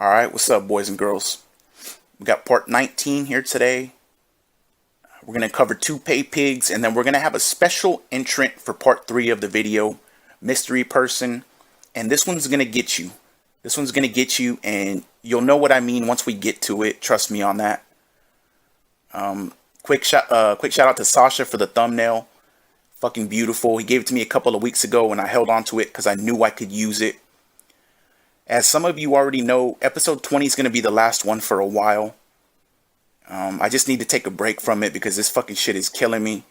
Alright, what's up, boys and girls? We got part 19 here today. We're going to cover 2 Paypigs, and then we're going to have a special entrant for part 3 of the video, Mystery Person. And this one's going to get you. This one's going to get you, and you'll know what I mean once we get to it. Trust me on that. Quick shout out to Sasha for the thumbnail. Fucking beautiful. He gave it to me a couple of weeks ago, and I held on to it because I knew I could use it. As some of you already know, episode 20 is going to be the last one for a while. I just need to take a break from it because this fucking shit is killing me.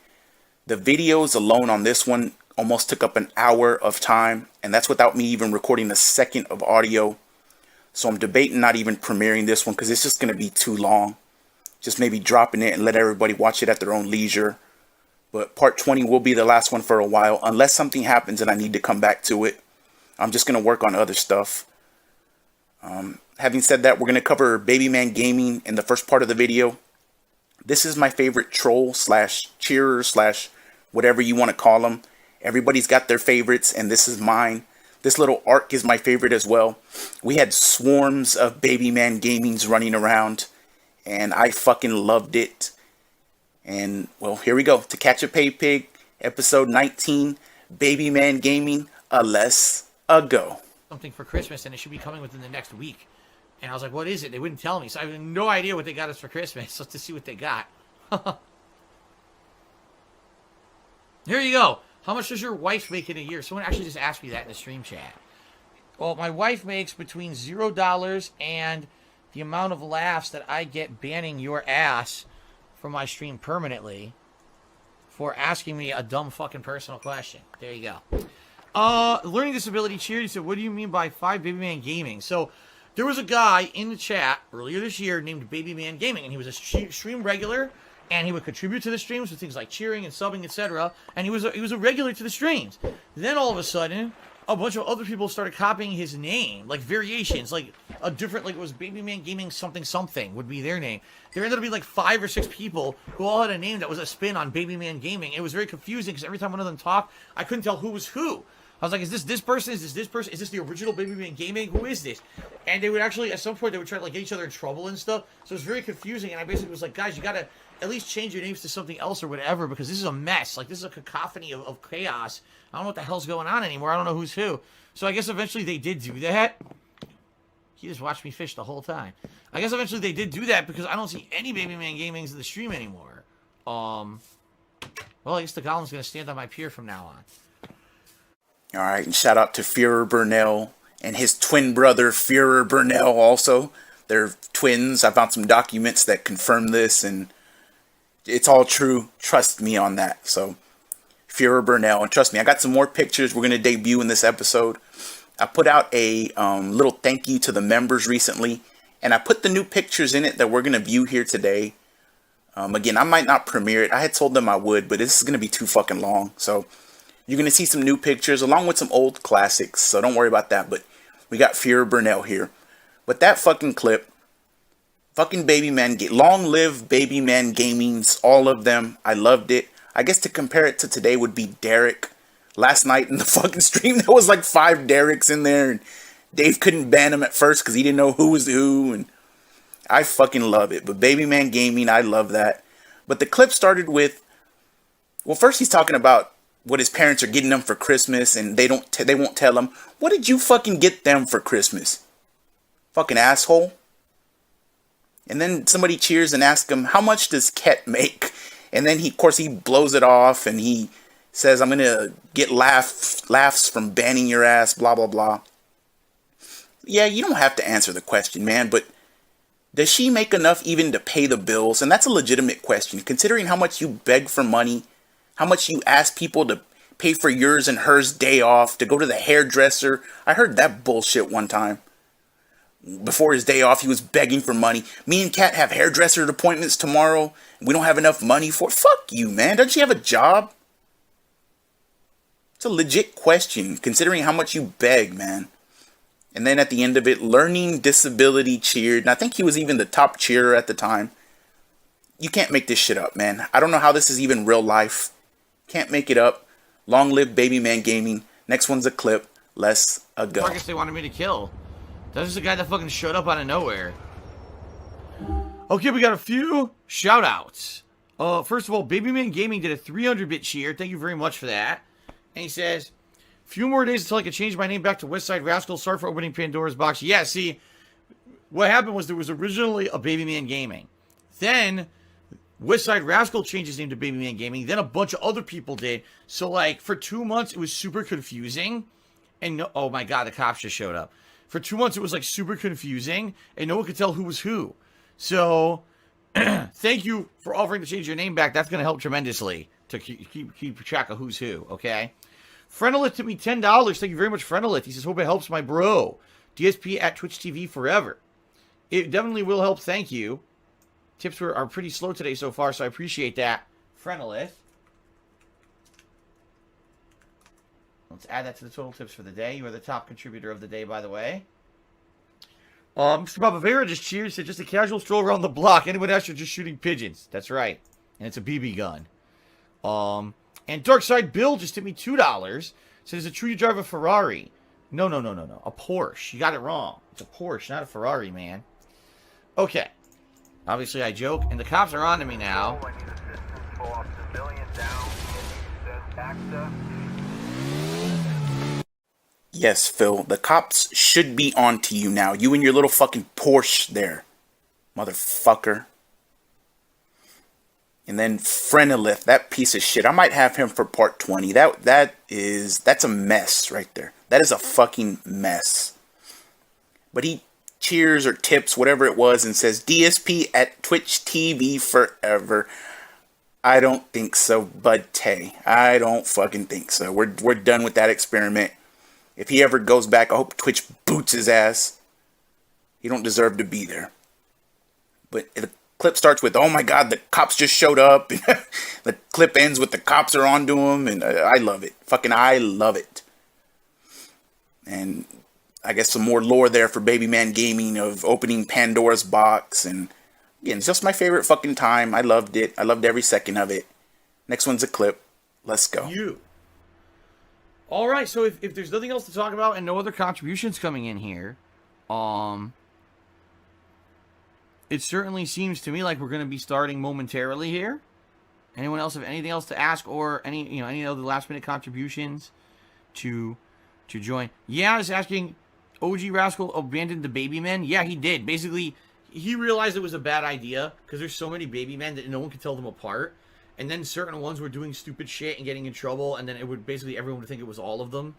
The videos alone on this one almost took up an hour of time, and that's without me even recording a second of audio. So I'm debating not even premiering this one because it's just going to be too long. Just maybe dropping it and let everybody watch it at their own leisure. But part 20 will be the last one for a while, unless something happens and I need to come back to it. I'm just going to work on other stuff. Having said that, we're going to cover BabyManGaming in the first part of the video. This is my favorite troll slash cheerer slash whatever you want to call them. Everybody's got their favorites, and this is mine. This little arc is my favorite as well. We had swarms of BabyManGamings running around, and I fucking loved it. And, well, here we go. To Catch a Paypig, episode 19, BabyManGaming, let's go. Something for Christmas, and it should be coming within the next week. And I was like, what is it? They wouldn't tell me, so I have no idea what they got us for Christmas. So to see what they got. Here you go. How much does your wife make in a year? Someone actually just asked me that in the stream chat. Well, my wife makes between $0 and the amount of laughs that I get banning your ass from my stream permanently for asking me a dumb fucking personal question. There you go. Learning disability cheer. He said, what do you mean by 5 BabyManGaming? So there was a guy in the chat earlier this year named BabyManGaming, and he was a stream regular, and he would contribute to the streams with things like cheering and subbing, etc. And he was a regular to the streams. Then all of a sudden, a bunch of other people started copying his name, like variations, like a different, like it was BabyManGaming something something would be their name. There ended up being like 5 or 6 people who all had a name that was a spin on BabyManGaming. It was very confusing because every time one of them talked, I couldn't tell who was who. I was like, is this person? Is this person? Is this the original BabyManGaming? Who is this? And they would actually, at some point, they would try to like get each other in trouble and stuff. So it was very confusing. And I basically was like, guys, you gotta at least change your names to something else or whatever, because this is a mess. Like, this is a cacophony of chaos. I don't know what the hell's going on anymore. I don't know who's who. So I guess eventually they did do that. He just watched me fish the whole time. I guess eventually they did do that because I don't see any BabyManGamings in the stream anymore. Well, I guess the golem's gonna stand on my pier from now on. Alright, and shout out to Führer Burnell and his twin brother, Führer Burnell, also. They're twins. I found some documents that confirm this, and it's all true. Trust me on that. So, Führer Burnell, and trust me, I got some more pictures we're going to debut in this episode. I put out a little thank you to the members recently, and I put the new pictures in it that we're going to view here today. Again, I might not premiere it. I had told them I would, but this is going to be too fucking long, so you're going to see some new pictures along with some old classics, so don't worry about that. But we got Führer Burnell here. But that fucking clip, fucking long live BabyManGamings, all of them. I loved it. I guess to compare it to today would be Derek. Last night in the fucking stream, there was like 5 Dereks in there, and Dave couldn't ban him at first because he didn't know who was who, and I fucking love it. But BabyManGaming, I love that. But the clip started with, well, first he's talking about what his parents are getting them for Christmas, and they won't tell him. What did you fucking get them for Christmas? Fucking asshole. And then somebody cheers and asks him, how much does Ket make? And then of course he blows it off, and he says, I'm gonna get laughs from banning your ass, blah blah blah. Yeah, you don't have to answer the question, man, but does she make enough even to pay the bills? And that's a legitimate question, considering how much you beg for money, how much you ask people to pay for yours and hers day off, to go to the hairdresser. I heard that bullshit one time. Before his day off, he was begging for money. Me and Kat have hairdresser appointments tomorrow. We don't have enough money for it. Fuck you, man. Doesn't she have a job? It's a legit question, considering how much you beg, man. And then at the end of it, learning disability cheered. And I think he was even the top cheerer at the time. You can't make this shit up, man. I don't know how this is even real life. Can't make it up. Long live BabyManGaming. Next one's a clip. Let's go. Targets they wanted me to kill. That's just the guy that fucking showed up out of nowhere. Okay, we got a few shout-outs. First of all, BabyManGaming did a 300-bit cheer. Thank you very much for that. And he says, few more days until I can change my name back to Westside Rascal. Sorry for opening Pandora's box. Yeah, see, what happened was there was originally a BabyManGaming. Then Westside Rascal changed his name to BabyManGaming. Then a bunch of other people did. So, like, for 2 months, it was super confusing. And, no, oh my God, the cops just showed up. For 2 months, it was, like, super confusing. And no one could tell who was who. So, thank you for offering to change your name back. That's going to help tremendously to keep track of who's who, okay? Frenolith took me $10. Thank you very much, Frenolith. He says, hope it helps my bro. DSP at Twitch TV forever. It definitely will help, thank you. Tips are pretty slow today so far, so I appreciate that. Frenolith. Let's add that to the total tips for the day. You are the top contributor of the day, by the way. Mr. Bavavera just cheers. Said, just a casual stroll around the block. Anyone else, you're just shooting pigeons. That's right. And it's a BB gun. And Darkside Bill just tipped me $2. Said, is it true you drive a Ferrari? No. A Porsche. You got it wrong. It's a Porsche, not a Ferrari, man. Okay. Obviously, I joke. And the cops are on to me now. Yes, Phil, the cops should be on to you now. You and your little fucking Porsche there, motherfucker. And then Frenolith, that piece of shit. I might have him for part 20. That's a mess right there. That is a fucking mess. But he cheers or tips, whatever it was, and says, DSP at Twitch TV forever. I don't think so, Bud Tay. I don't fucking think so. We're done with that experiment. If he ever goes back, I hope Twitch boots his ass. He don't deserve to be there. But the clip starts with, oh my God, the cops just showed up. The clip ends with the cops are onto him, and I love it. Fucking I love it. And I guess some more lore there for BabyManGaming of opening Pandora's box. And again, it's just my favorite fucking time. I loved it. I loved every second of it. Next one's a clip. Let's go. All right, so if there's nothing else to talk about and no other contributions coming in here, it certainly seems to me like we're going to be starting momentarily here. Anyone else have anything else to ask or any other last minute contributions to join? Yeah, I was asking, OG Rascal abandoned the baby men. Yeah, he did. Basically, he realized it was a bad idea because there's so many baby men that no one could tell them apart. And then certain ones were doing stupid shit and getting in trouble, and then it would basically everyone would think it was all of them.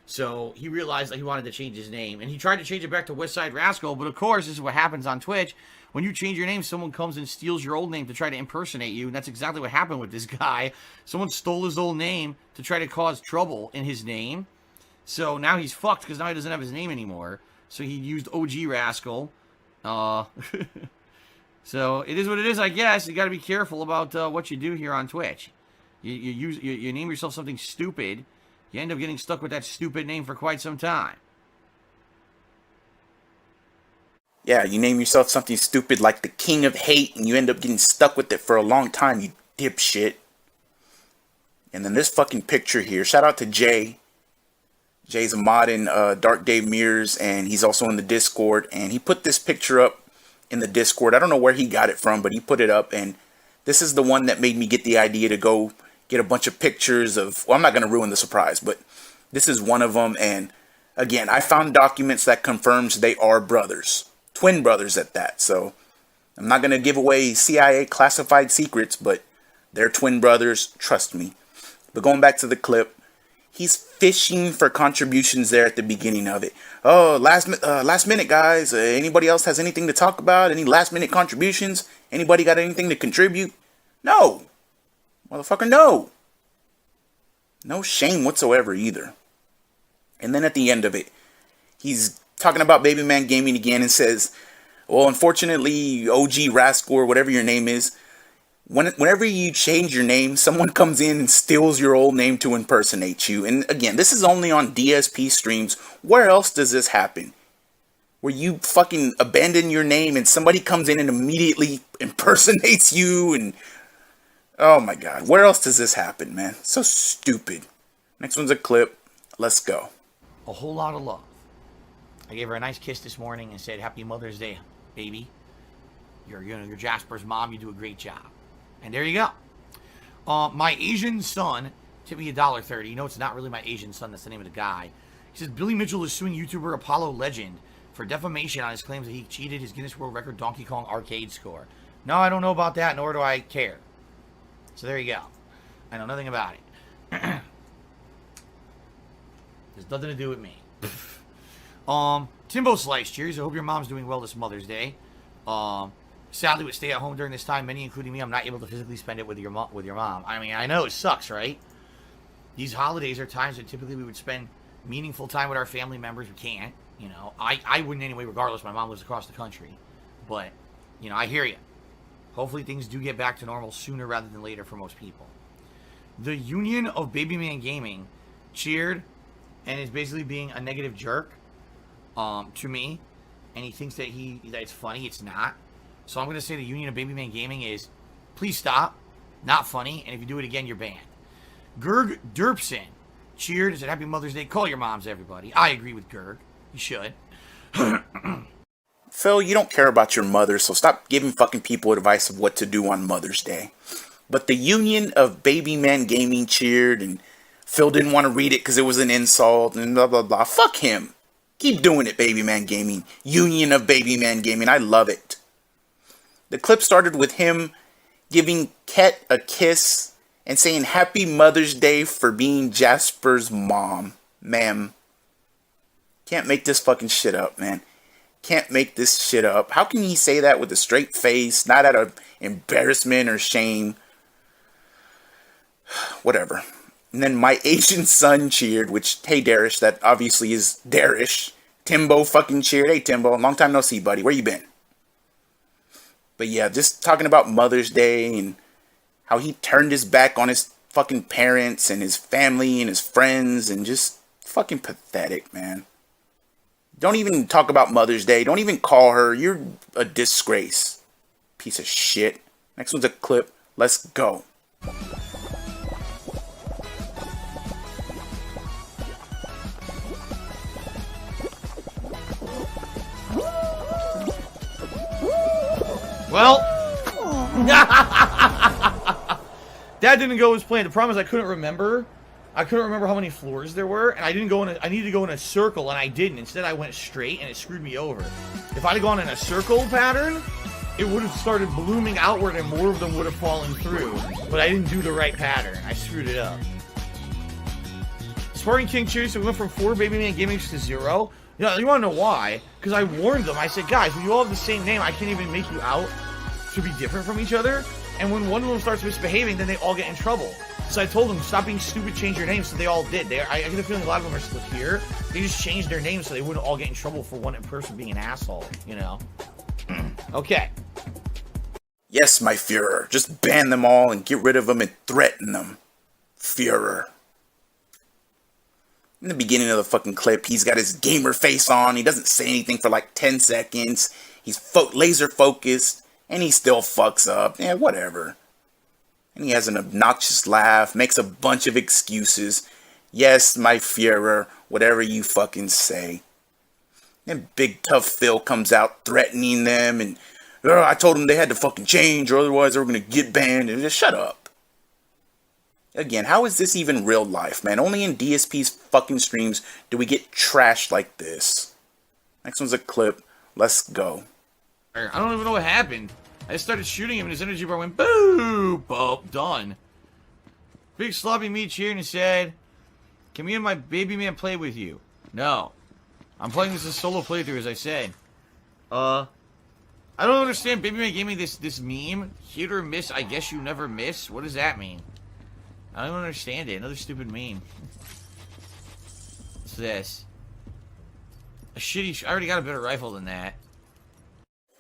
So he realized that he wanted to change his name, and he tried to change it back to Westside Rascal. But of course, this is what happens on Twitch: when you change your name, someone comes and steals your old name to try to impersonate you, and that's exactly what happened with this guy. Someone stole his old name to try to cause trouble in his name. So now he's fucked because now he doesn't have his name anymore. So he used OG Rascal. So it is what it is, I guess. You got to be careful about what you do here on Twitch. You name yourself something stupid, you end up getting stuck with that stupid name for quite some time. Yeah, you name yourself something stupid like the King of Hate, and you end up getting stuck with it for a long time, you dipshit. And then this fucking picture here. Shout out to Jay. Jay's a mod in Dark Dave Mirrors, and he's also in the Discord. And he put this picture up in the Discord. I don't know where he got it from, but he put it up, and this is the one that made me get the idea to go get a bunch of pictures of, well, I'm not going to ruin the surprise, but this is one of them. And again, I found documents that confirms they are brothers, twin brothers at that. So I'm not going to give away CIA classified secrets, but they're twin brothers, trust me. But going back to the clip, he's fishing for contributions there at the beginning of it. Oh, last minute, guys. Anybody else has anything to talk about? Any last minute contributions? Anybody got anything to contribute? No. Motherfucker, no. No shame whatsoever either. And then at the end of it, he's talking about BabyManGaming again and says, well, unfortunately, OG Rascal or whatever your name is, whenever you change your name, someone comes in and steals your old name to impersonate you. And again, this is only on DSP streams. Where else does this happen? Where you fucking abandon your name and somebody comes in and immediately impersonates you and... oh my God. Where else does this happen, man? So stupid. Next one's a clip. Let's go. A whole lot of love. I gave her a nice kiss this morning and said, Happy Mother's Day, baby. You're Jasper's mom. You do a great job. And there you go. My Asian son tipped me $1.30. You know, it's not really my Asian son. That's the name of the guy. He says, Billy Mitchell is suing YouTuber Apollo Legend for defamation on his claims that he cheated his Guinness World Record Donkey Kong arcade score. No, I don't know about that, nor do I care. So there you go. I know nothing about it. There's nothing to do with me. Timbo Slice, cheers. I hope your mom's doing well this Mother's Day. Sadly, with stay at home during this time, many, including me, I'm not able to physically spend it with your mom. I mean, I know it sucks, right? These holidays are times that typically we would spend meaningful time with our family members. We can't, you know. I wouldn't anyway, regardless. My mom lives across the country. But, you know, I hear you. Hopefully things do get back to normal sooner rather than later for most people. The Union of BabyManGaming cheered and is basically being a negative jerk to me. And he thinks that it's funny. It's not. So I'm going to say the Union of BabyManGaming is, please stop. Not funny. And if you do it again, you're banned. Gerg Derpson cheered and said, Happy Mother's Day. Call your moms, everybody. I agree with Gerg. You should. Phil, you don't care about your mother, so stop giving fucking people advice of what to do on Mother's Day. But the Union of BabyManGaming cheered, and Phil didn't want to read it because it was an insult, and blah, blah, blah. Fuck him. Keep doing it, BabyManGaming. Union of BabyManGaming. I love it. The clip started with him giving Ket a kiss and saying Happy Mother's Day for being Jasper's mom. Ma'am. Can't make this fucking shit up, man. Can't make this shit up. How can he say that with a straight face, not out of embarrassment or shame? Whatever. And then my Asian son cheered, which, hey Darish, that obviously is Darish. Timbo fucking cheered. Hey Timbo, long time no see, buddy. Where you been? But yeah, just talking about Mother's Day and how he turned his back on his fucking parents and his family and his friends, and just fucking pathetic, man. Don't even talk about Mother's Day. Don't even call her. You're a disgrace. Piece of shit. Next one's a clip. Let's go. Well, that didn't go as planned. The problem is I couldn't remember. I couldn't remember how many floors there were, and I needed to go in a circle, and I didn't. Instead, I went straight, and it screwed me over. If I'd have gone in a circle pattern, it would have started blooming outward, and more of them would have fallen through. But I didn't do the right pattern. I screwed it up. Sparking King cheers. So we went from 4 BabyManGaming to 0. You know, you want to know why? Because I warned them. I said, guys, when you all have the same name, I can't even make you out to be different from each other. And when one of them starts misbehaving, then they all get in trouble. So I told them, stop being stupid, change your name. So they all did. I get the feeling a lot of them are still here. They just changed their names so they wouldn't all get in trouble for one person being an asshole, you know? Okay. Yes, my Führer. Just ban them all and get rid of them and threaten them. Führer. In the beginning of the fucking clip, he's got his gamer face on. He doesn't say anything for like 10 seconds. He's laser focused. And he still fucks up. Yeah, whatever. And he has an obnoxious laugh. Makes a bunch of excuses. Yes, my Führer. Whatever you fucking say. Then Big Tough Phil comes out threatening them. And I told them they had to fucking change or otherwise they were going to get banned. And just shut up. Again, how is this even real life, man? Only in DSP's fucking streams do we get trashed like this. Next one's a clip. Let's go. I don't even know what happened. I just started shooting him and his energy bar went boop. Oh, done. Big Sloppy Meat cheered and said, can me and my baby man play with you? No. I'm playing this as solo playthrough, as I said. I don't understand BabyManGaming, this meme. Hit or miss, I guess you never miss. What does that mean? I don't understand it. Another stupid meme. What's this? A shitty... I already got a better rifle than that.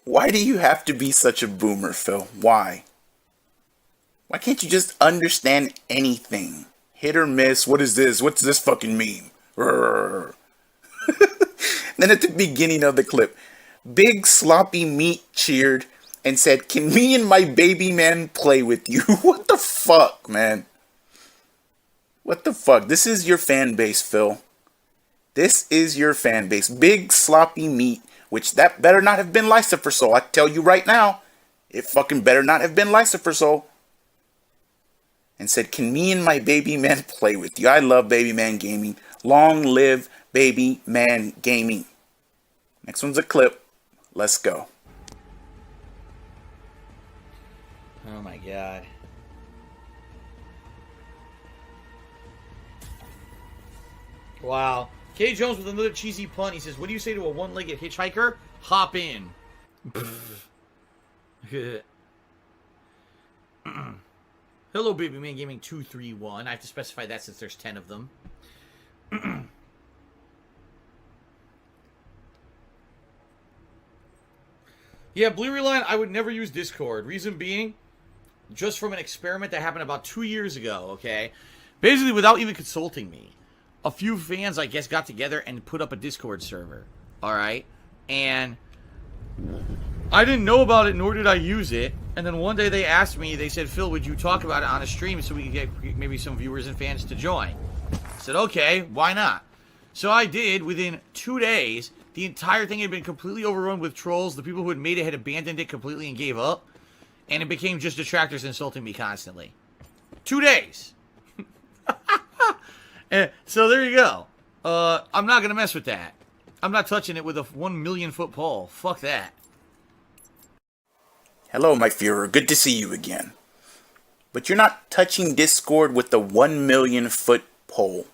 Why do you have to be such a boomer, Phil? Why? Why can't you just understand anything? Hit or miss? What is this? What's this fucking meme? Then at the beginning of the clip, Big Sloppy Meat cheered and said, can me and my baby man play with you? What the fuck, man? What the fuck? This is your fan base, Phil. This is your fan base. Big sloppy meat, which that better not have been Lucifer. I tell you right now, it fucking better not have been Lucifer. And said, can me and my baby man play with you? I love BabyManGaming. Long live BabyManGaming. Next one's a clip. Let's go. Oh my god. Wow. K. Jones with another cheesy pun. He says, what do you say to a one-legged hitchhiker? Hop in. Hello, BabyManGaming 231. I have to specify that since there's 10 of them. Yeah, Blue Line, I would never use Discord. Reason being, just from an experiment that happened about 2 years ago, okay? Basically, without even consulting me, a few fans, I guess, got together and put up a Discord server, alright? And I didn't know about it, nor did I use it. And then one day they asked me, they said, Phil, would you talk about it on a stream so we could get maybe some viewers and fans to join? I said, okay, why not? So I did. Within 2 days, the entire thing had been completely overrun with trolls. The people who had made it had abandoned it completely and gave up. And it became just detractors insulting me constantly. 2 days. And so there you go. I'm not going to mess with that. I'm not touching it with a 1 million foot pole. Fuck that. Hello, my Führer. Good to see you again. But you're not touching Discord with the 1 million foot pole.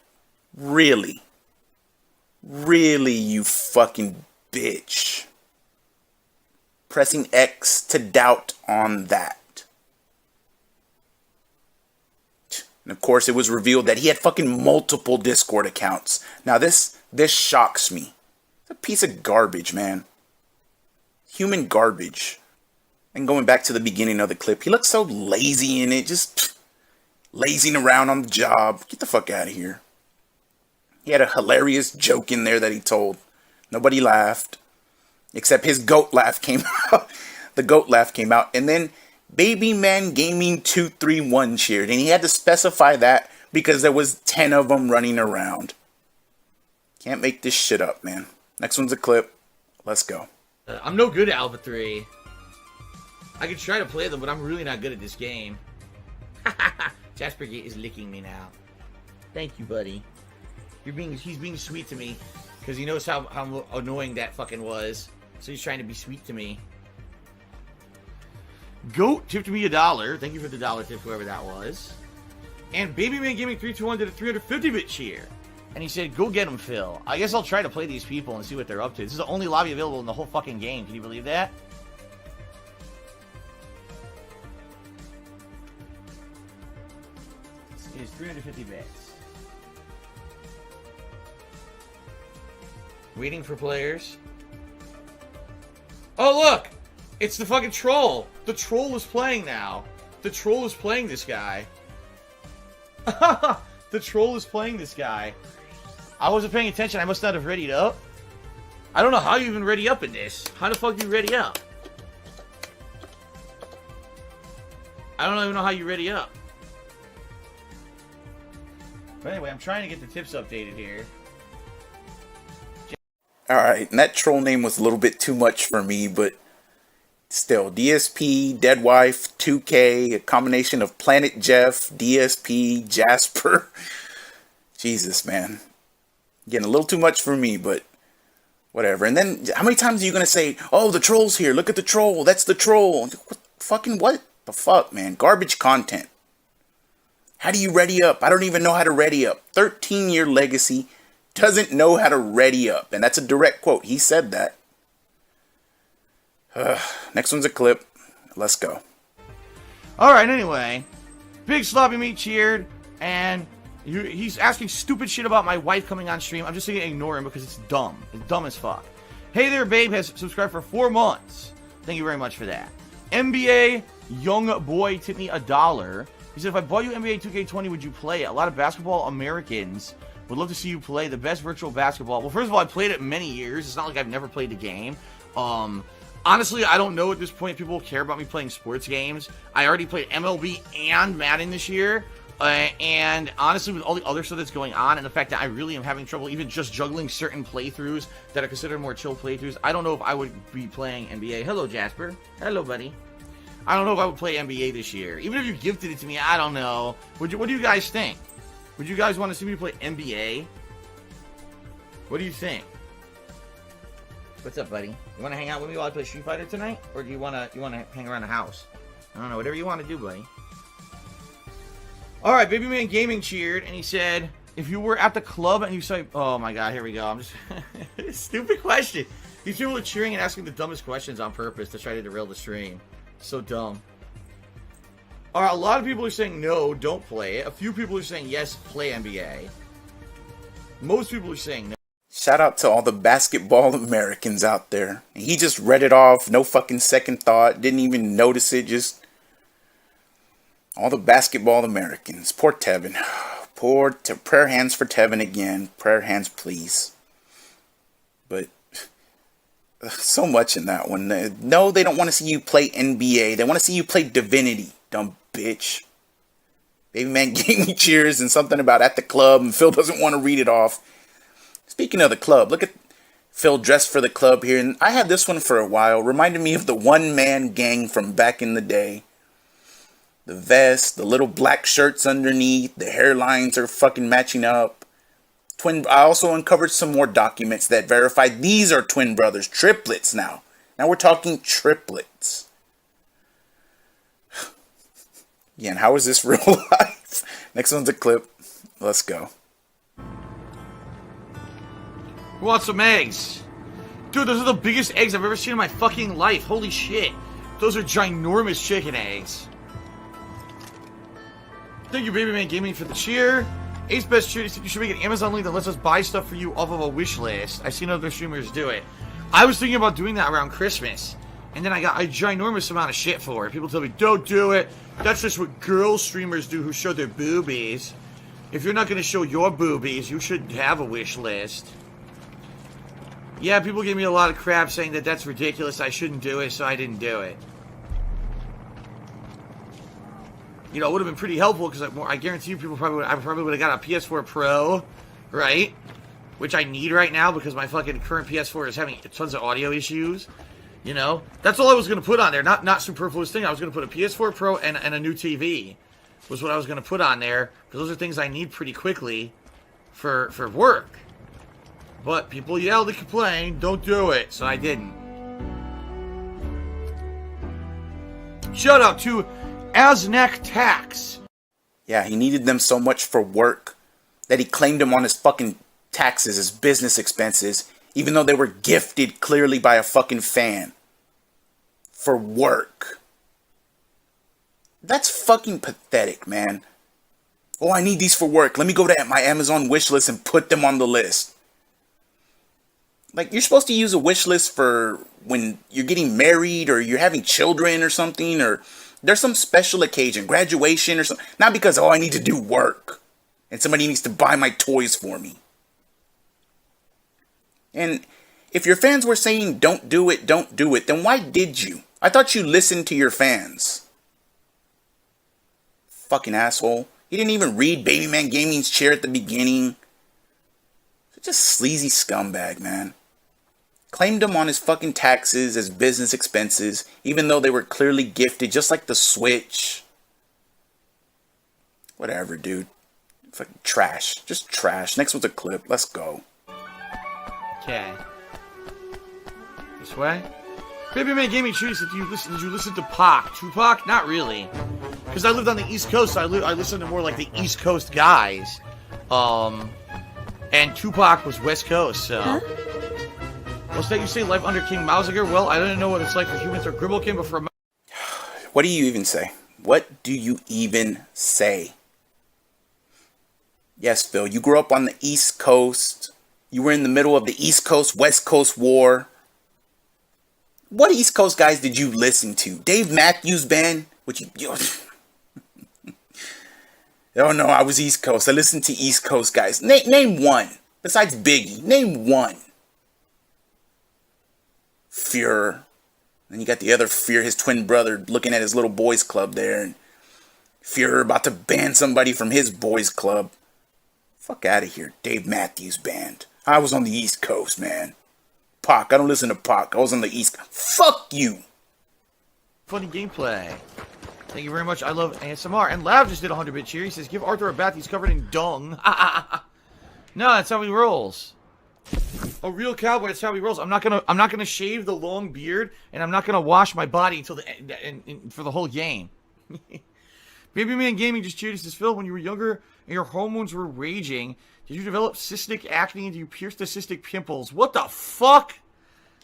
Really? Really, you fucking bitch. Pressing X to doubt on that. And of course, it was revealed that he had fucking multiple Discord accounts. Now this shocks me. It's a piece of garbage, man. Human garbage. And going back to the beginning of the clip, he looks so lazy in it, just lazing around on the job. Get the fuck out of here. He had a hilarious joke in there that he told. Nobody laughed. Except his goat laugh came out. The goat laugh came out. And then BabyManGaming 231 cheered. And he had to specify that because there was 10 of them running around. Can't make this shit up, man. Next one's a clip. Let's go. I'm no good at Alpha 3. I could try to play them, but I'm really not good at this game. Jasper Gate is licking me now. Thank you, buddy. He's being sweet to me because he knows how annoying that fucking was. So he's trying to be sweet to me. Goat tipped me $1. Thank you for the dollar tip, whoever that was. And BabyManGaming 321 did a 350-bit cheer. And he said, go get him, Phil. I guess I'll try to play these people and see what they're up to. This is the only lobby available in the whole fucking game. Can you believe that? It is 350 bits. Waiting for players. Oh, look! It's the fucking troll! The troll is playing now. The troll is playing this guy. The troll is playing this guy. I wasn't paying attention. I must not have readied up. I don't know how you even ready up in this. How the fuck do you ready up? I don't even know how you ready up. But anyway, I'm trying to get the tips updated here. Alright, and that troll name was a little bit too much for me, but still, DSP, Deadwife, 2K, a combination of Planet Jeff, DSP, Jasper. Jesus, man. Getting a little too much for me, but whatever. And then, how many times are you going to say, oh, the troll's here, look at the troll, that's the troll. What the fuck, man? Garbage content. How do you ready up? I don't even know how to ready up. 13-year legacy, doesn't know how to ready up. And that's a direct quote. He said that. Next one's a clip. Let's go. Alright, anyway. Big Sloppy Meat cheered. And he's asking stupid shit about my wife coming on stream. I'm just going to ignore him because it's dumb. It's dumb as fuck. Hey There Babe has subscribed for 4 months. Thank you very much for that. NBA Young Boy tipped me $1. He said, if I bought you NBA 2K20, would you play it? A lot of basketball Americans would love to see you play the best virtual basketball. Well, first of all, I played it many years. It's not like I've never played the game. Honestly, I don't know at this point if people care about me playing sports games. I already played MLB and Madden this year. And honestly, with all the other stuff that's going on, and the fact that I really am having trouble even just juggling certain playthroughs that are considered more chill playthroughs, I don't know if I would be playing NBA. Hello, Jasper. Hello, buddy. I don't know if I would play NBA this year. Even if you gifted it to me, I don't know. What do you guys think? Would you guys want to see me play NBA? What do you think? What's up, buddy? You want to hang out with me while I play Street Fighter tonight, or do you want to hang around the house? I don't know. Whatever you want to do, buddy. All right, BabyManGaming cheered, and he said, "If you were at the club and you say, oh my God, here we go. I'm just stupid question. These people are cheering and asking the dumbest questions on purpose to try to derail the stream. So dumb. All right, a lot of people are saying no, don't play it. A few people are saying yes, play NBA. Most people are saying no." Shout out to all the basketball Americans out there. He just read it off, no fucking second thought, didn't even notice it, just all the basketball Americans. Poor Tevin. Prayer hands for Tevin again. Prayer hands, please. But so much in that one. No, they don't want to see you play NBA. They want to see you play Divinity, dumb bitch. BabyManGaming cheers and something about at the club, and Phil doesn't want to read it off. Speaking of the club, look at Phil dressed for the club here. And I had this one for a while. Reminded me of the one-man gang from back in the day. The vest, the little black shirts underneath, the hairlines are fucking matching up. I also uncovered some more documents that verified these are twin brothers, triplets now. Now we're talking triplets. Yeah, and how is this real life? Next one's a clip. Let's go. Who wants some eggs? Dude, those are the biggest eggs I've ever seen in my fucking life. Holy shit. Those are ginormous chicken eggs. Thank you, BabyManGaming, for the cheer. Ace Best Cheer, you should make an Amazon link that lets us buy stuff for you off of a wish list. I've seen other streamers do it. I was thinking about doing that around Christmas. And then I got a ginormous amount of shit for it. People tell me, don't do it. That's just what girl streamers do who show their boobies. If you're not going to show your boobies, you should have a wish list. Yeah, people gave me a lot of crap saying that that's ridiculous, I shouldn't do it, so I didn't do it. You know, it would have been pretty helpful, because I guarantee you I probably would have got a PS4 Pro, right? Which I need right now, because my fucking current PS4 is having tons of audio issues. You know? That's all I was going to put on there, not superfluous thing. I was going to put a PS4 Pro and a new TV, was what I was going to put on there, because those are things I need pretty quickly for work. But people yelled and complained, don't do it, so I didn't. Shout out to Asnack Tax. Yeah, he needed them so much for work that he claimed them on his fucking taxes as business expenses, even though they were gifted clearly by a fucking fan. For work. That's fucking pathetic, man. Oh, I need these for work. Let me go to my Amazon wish list and put them on the list. Like, you're supposed to use a wish list for when you're getting married or you're having children or something, or there's some special occasion, graduation or something. Not because, oh, I need to do work and somebody needs to buy my toys for me. And if your fans were saying don't do it, then why did you? I thought you listened to your fans. Fucking asshole. He didn't even read BabyManGaming's cheer at the beginning. Just sleazy scumbag, man. Claimed them on his fucking taxes as business expenses, even though they were clearly gifted, just like the Switch. Whatever, dude. Fucking trash. Just trash. Next one's a clip. Let's go. Okay. This way? BabyManGaming cheers. Did you listen to Pac? Tupac? Not really. Because I lived on the East Coast, so I listened to more like the East Coast guys. And Tupac was West Coast, so... Huh? What's that you say, life under King Mausiger? Well, I don't know what it's like for humans or Gribblekin, but for a... What do you even say? What do you even say? Yes, Phil, you grew up on the East Coast. You were in the middle of the East Coast, West Coast war. What East Coast guys did you listen to? Dave Matthews Band? Which you oh no, I was East Coast. I listened to East Coast guys. Name one. Besides Biggie. Name one. Fuhrer. Then you got the other Fuhrer, his twin brother, looking at his little boys club there. And Fuhrer about to ban somebody from his boys club. Fuck out of here, Dave Matthews Band. I was on the East Coast, man. Pac, I don't listen to Pac. I was on the East Coast. Fuck you. Funny gameplay. Thank you very much. I love ASMR. And Lav just did a 100-bit cheer. He says, give Arthur a bath. He's covered in dung. No, that's how he rolls. A real cowboy, that's how he rolls. I'm not gonna shave the long beard, and I'm not gonna wash my body until the end for the whole game. BabyManGaming just cheered. He says, Phil, when you were younger and your hormones were raging, did you develop cystic acne and do you pierce the cystic pimples? What the fuck?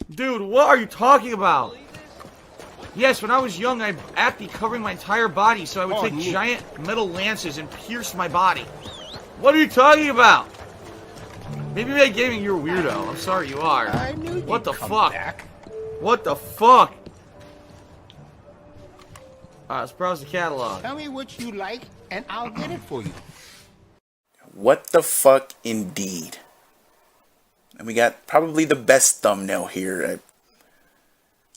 Dude, what are you talking about? Yes, when I was young, I had acne covering my entire body, so I would take giant metal lances and pierce my body. What are you talking about? BabyManGaming, you're a weirdo. I'm sorry you are. I knew what the come fuck? Back. What the fuck? Alright, let's browse the catalog. Tell me what you like, and I'll get it for you. What the fuck indeed. And we got probably the best thumbnail here.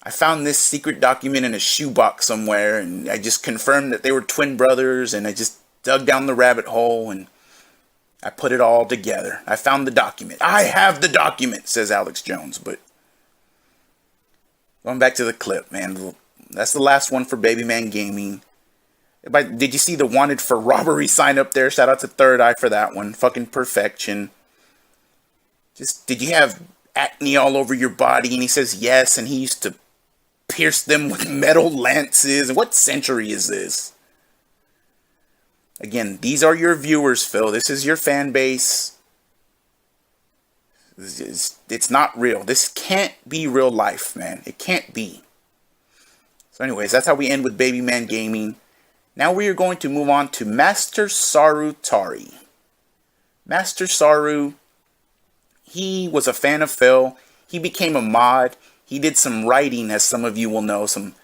I found this secret document in a shoebox somewhere, and I just confirmed that they were twin brothers, and I just dug down the rabbit hole, and I put it all together. I found the document. I have the document, says Alex Jones. But going back to the clip, man. That's the last one for BabyManGaming. Did you see the wanted for robbery sign up there? Shout out to Third Eye for that one. Fucking perfection. Just, did you have acne all over your body? And he says yes, and he used to pierce them with metal lances. What century is this? Again, these are your viewers, Phil. This is your fan base. It's not real. This can't be real life, man. It can't be. So anyways, that's how we end with BabyManGaming. Now we are going to move on to MasterSaru Tari. MasterSaru, he was a fan of Phil. He became a mod. He did some writing, as some of you will know, some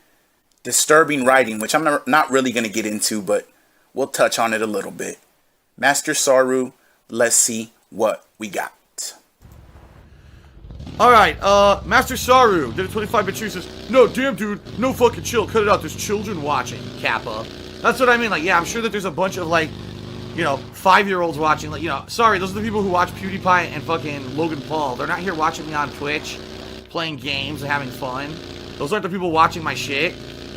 disturbing writing, which I'm not really going to get into, but we'll touch on it a little bit. MasterSaru, let's see what we got. Alright, MasterSaru did a 25-bit cheer. Says, no, damn, dude, no fucking chill. Cut it out. There's children watching, Kappa. That's what I mean. Like, yeah, I'm sure that there's a bunch of, like, you know, 5-year-olds watching. Like, you know, sorry, those are the people who watch PewDiePie and fucking Logan Paul. They're not here watching me on Twitch, playing games and having fun. Those aren't the people watching my shit.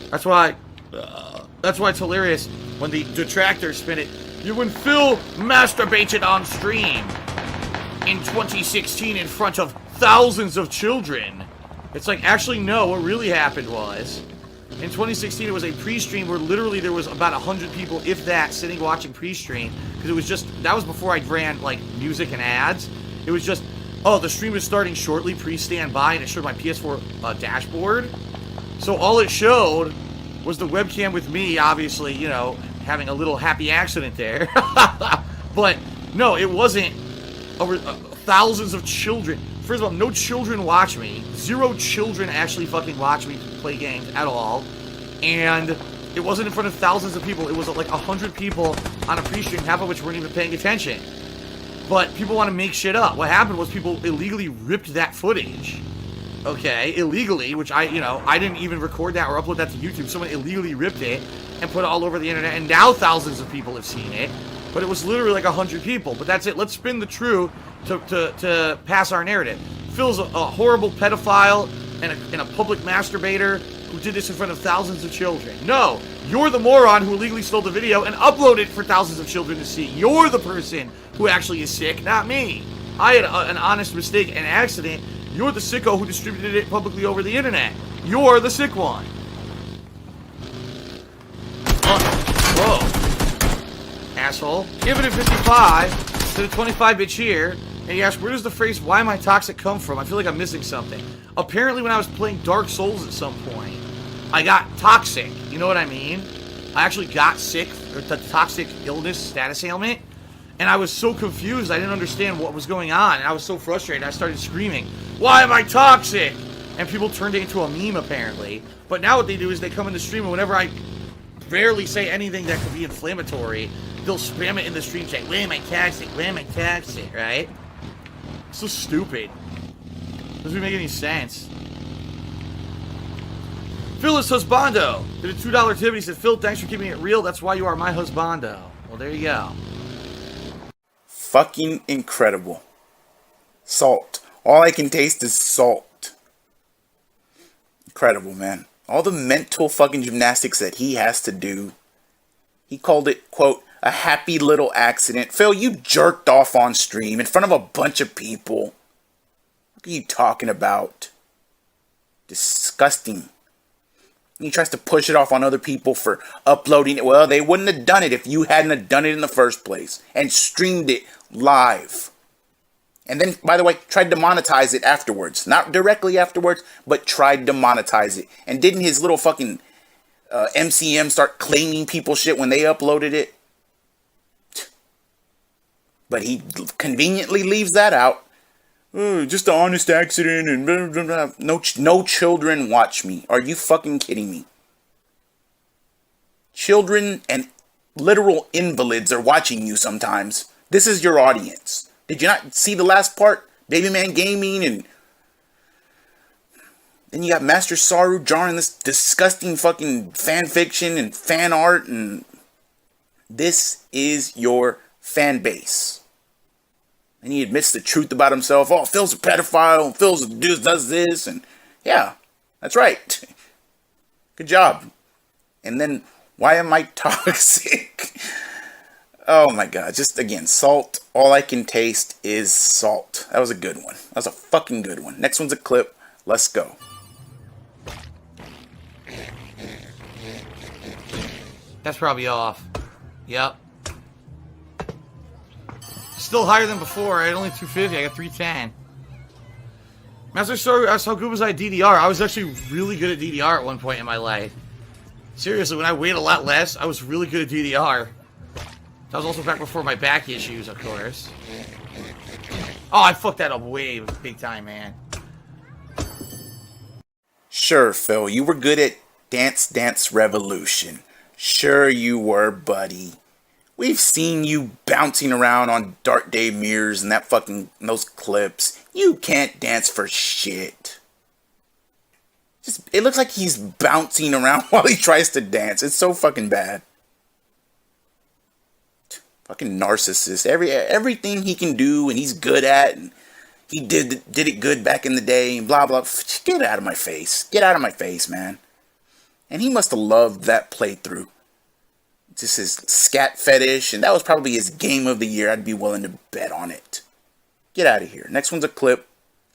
That's why it's hilarious when the detractors spin it. When Phil masturbated on stream in 2016 in front of thousands of children. It's like, actually, no, what really happened was, in 2016, it was a pre-stream where literally there was about 100 people, if that, sitting watching pre-stream, because it was just, that was before I ran, like, music and ads. It was just, oh, the stream is starting shortly, stand by, and it showed my PS4 dashboard. So all it showed was the webcam with me, obviously, you know, having a little happy accident there. But, no, it wasn't over thousands of children. First of all, no children watch me. 0 children actually fucking watch me play games at all. And it wasn't in front of thousands of people. It was like 100 people on a pre-stream, half of which weren't even paying attention. But people want to make shit up. What happened was people illegally ripped that footage. Okay, illegally, which I didn't even record that or upload that to YouTube. Someone illegally ripped it and put it all over the internet, and now thousands of people have seen it. But it was literally like 100 people. But that's it. Let's spin the truth to pass our narrative. Phil's a horrible pedophile and a public masturbator who did this in front of thousands of children. No, you're the moron who illegally stole the video and uploaded it for thousands of children to see. You're the person who actually is sick, not me. I had an honest mistake, an accident. You're the sicko who distributed it publicly over the internet. You're the sick one. Whoa. Asshole. Give it a 55 to the 25-bit cheer. And he asked, where does the phrase, why am I toxic, come from? I feel like I'm missing something. Apparently when I was playing Dark Souls at some point, I got toxic. You know what I mean? I actually got sick, or the toxic illness status ailment. And I was so confused, I didn't understand what was going on. And I was so frustrated, I started screaming, why am I toxic? And people turned it into a meme, apparently. But now what they do is they come in the stream, and whenever I barely say anything that could be inflammatory, they'll spam it in the stream saying, why am I toxic? Why am I toxic? Right? So stupid. Doesn't make any sense. Phil is husbando. Did a $2 tip. He said, Phil, thanks for keeping it real. That's why you are my husbando. Well, there you go. Fucking incredible. Salt. All I can taste is salt. Incredible, man. All the mental fucking gymnastics that he has to do. He called it, quote, a happy little accident. Phil, you jerked off on stream in front of a bunch of people. What are you talking about? Disgusting. He tries to push it off on other people for uploading it. Well, they wouldn't have done it if you hadn't have done it in the first place and streamed it live. And then, by the way, tried to monetize it afterwards. Not directly afterwards, but tried to monetize it. And didn't his little fucking MCM start claiming people shit when they uploaded it? But he conveniently leaves that out. Oh, just an honest accident and blah, blah, blah. No children watch me. Are you fucking kidding me? Children and literal invalids are watching you sometimes. This is your audience. Did you not see the last part? BabyManGaming, and then you got MasterSaru drawing this disgusting fucking fan fiction and fan art, and this is your fan base. And he admits the truth about himself. Oh, Phil's a pedophile. Phil's does this. And yeah, that's right. Good job. And then, why am I toxic? Oh my god. Just again, salt. All I can taste is salt. That was a good one. That was a fucking good one. Next one's a clip. Let's go. That's probably off. Yep. Still higher than before. I had only 250. I got 310. MasterSaru asked how good was I at DDR. I was actually really good at DDR at one point in my life. Seriously, when I weighed a lot less, I was really good at DDR. That was also back before my back issues, of course. Oh, I fucked that up way big time, man. Sure, Phil, you were good at Dance Dance Revolution. Sure you were, buddy. We've seen you bouncing around on Dark Day mirrors and that fucking those clips. You can't dance for shit. It looks like he's bouncing around while he tries to dance. It's so fucking bad. Fucking narcissist. Everything he can do and he's good at, and he did it good back in the day and blah blah. Get out of my face. Get out of my face, man. And he must have loved that playthrough. Just his scat fetish, and that was probably his game of the year. I'd be willing to bet on it. Get out of here. Next one's a clip.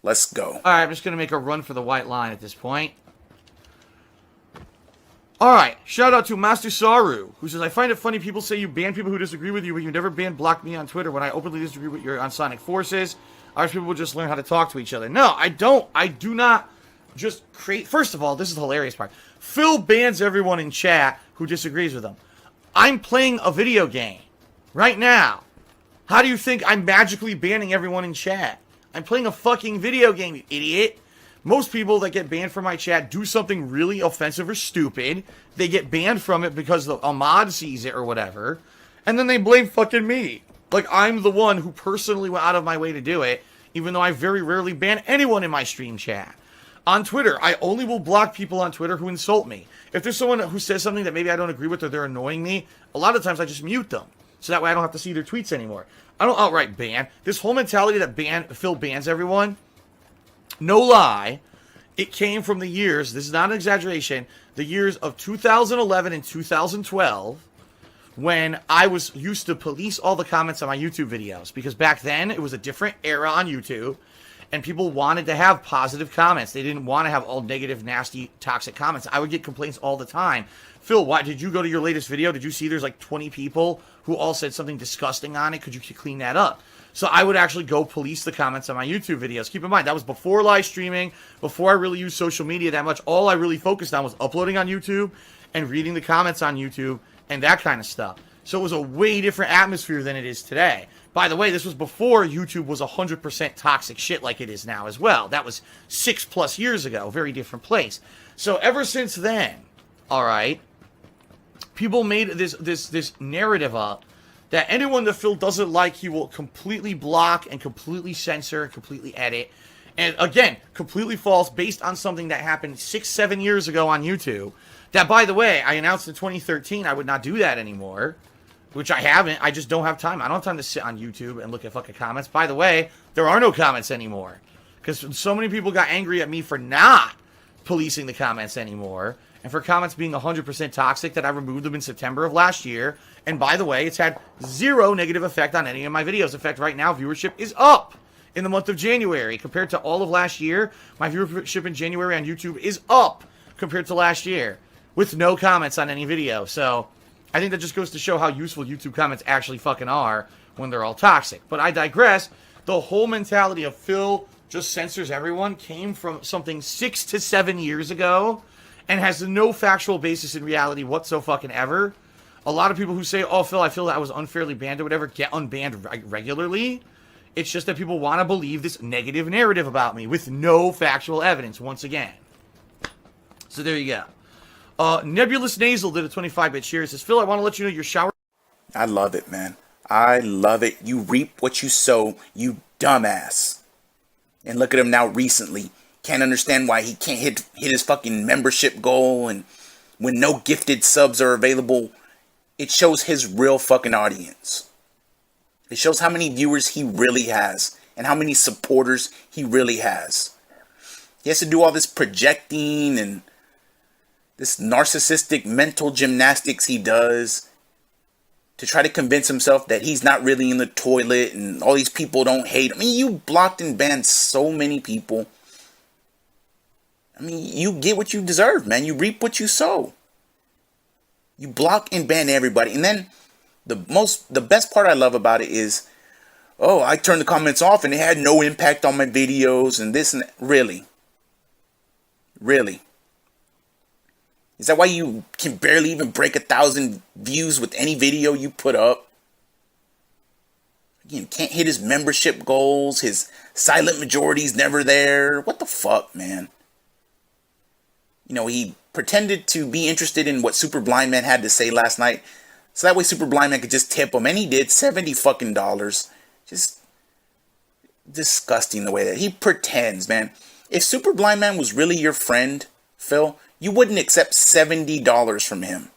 Let's go. Alright, I'm just going to make a run for the white line at this point. Alright, shout out to MasterSaru, who says, I find it funny people say you ban people who disagree with you, but you never block me on Twitter when I openly disagree with your on Sonic Forces. Ours people will just learn how to talk to each other. No, I don't. I do not just create... First of all, this is the hilarious part. Phil bans everyone in chat who disagrees with him. I'm playing a video game right now. How do you think I'm magically banning everyone in chat? I'm playing a fucking video game, you idiot. Most people that get banned from my chat do something really offensive or stupid. They get banned from it because a mod sees it or whatever. And then they blame fucking me. Like I'm the one who personally went out of my way to do it, even though I very rarely ban anyone in my stream chat. On Twitter, I only will block people on Twitter who insult me. If there's someone who says something that maybe I don't agree with or they're annoying me, a lot of times I just mute them. So that way I don't have to see their tweets anymore. I don't outright ban. This whole mentality that Phil bans everyone, no lie, it came from the years, this is not an exaggeration, the years of 2011 and 2012, when I was used to police all the comments on my YouTube videos. Because back then, it was a different era on YouTube. And people wanted to have positive comments. They didn't want to have all negative, nasty, toxic comments. I would get complaints all the time. Phil, why did you go to your latest video? Did you see there's like 20 people who all said something disgusting on it? Could you clean that up? So I would actually go police the comments on my YouTube videos. Keep in mind, that was before live streaming, before I really used social media that much. All I really focused on was uploading on YouTube and reading the comments on YouTube and that kind of stuff. So it was a way different atmosphere than it is today. By the way, this was before YouTube was 100% toxic shit like it is now as well. That was 6+ years ago. Very different place. So ever since then, all right, people made this narrative up that anyone that Phil doesn't like, he will completely block and completely censor and completely edit. And again, completely false, based on something that happened 6-7 years ago on YouTube. That, by the way, I announced in 2013 I would not do that anymore. Which I haven't. I just don't have time. I don't have time to sit on YouTube and look at fucking comments. By the way, there are no comments anymore. Because so many people got angry at me for not policing the comments anymore. And for comments being 100% toxic that I removed them in September of last year. And by the way, it's had zero negative effect on any of my videos. In fact, right now, viewership is up in the month of January. Compared to all of last year, my viewership in January on YouTube is up compared to last year. With no comments on any video. So I think that just goes to show how useful YouTube comments actually fucking are when they're all toxic. But I digress. The whole mentality of Phil just censors everyone came from something 6 to 7 years ago and has no factual basis in reality whatsoever. A lot of people who say, oh, Phil, I feel that I was unfairly banned or whatever, get unbanned regularly. It's just that people want to believe this negative narrative about me with no factual evidence, once again. So there you go. Nebulous Nasal did a 25-bit share. It says, Phil, I want to let you know your shower. I love it, man. I love it. You reap what you sow, you dumbass. And look at him now recently. Can't understand why he can't hit his fucking membership goal. And when no gifted subs are available, it shows his real fucking audience. It shows how many viewers he really has. And how many supporters he really has. He has to do all this projecting and this narcissistic mental gymnastics he does to try to convince himself that he's not really in the toilet and all these people don't hate him. I mean, you blocked and banned so many people. I mean, you get what you deserve, man. You reap what you sow. You block and ban everybody. And then the best part I love about it is, oh, I turned the comments off and it had no impact on my videos and this and that. Really? Really? Is that why you can barely even break 1,000 views with any video you put up? You can't hit his membership goals. His silent majority's never there. What the fuck, man? You know, he pretended to be interested in what Super Blind Man had to say last night. So that way Super Blind Man could just tip him. And he did. $70 fucking dollars. Just disgusting the way that he pretends, man. If Super Blind Man was really your friend, Phil, you wouldn't accept $70 from him.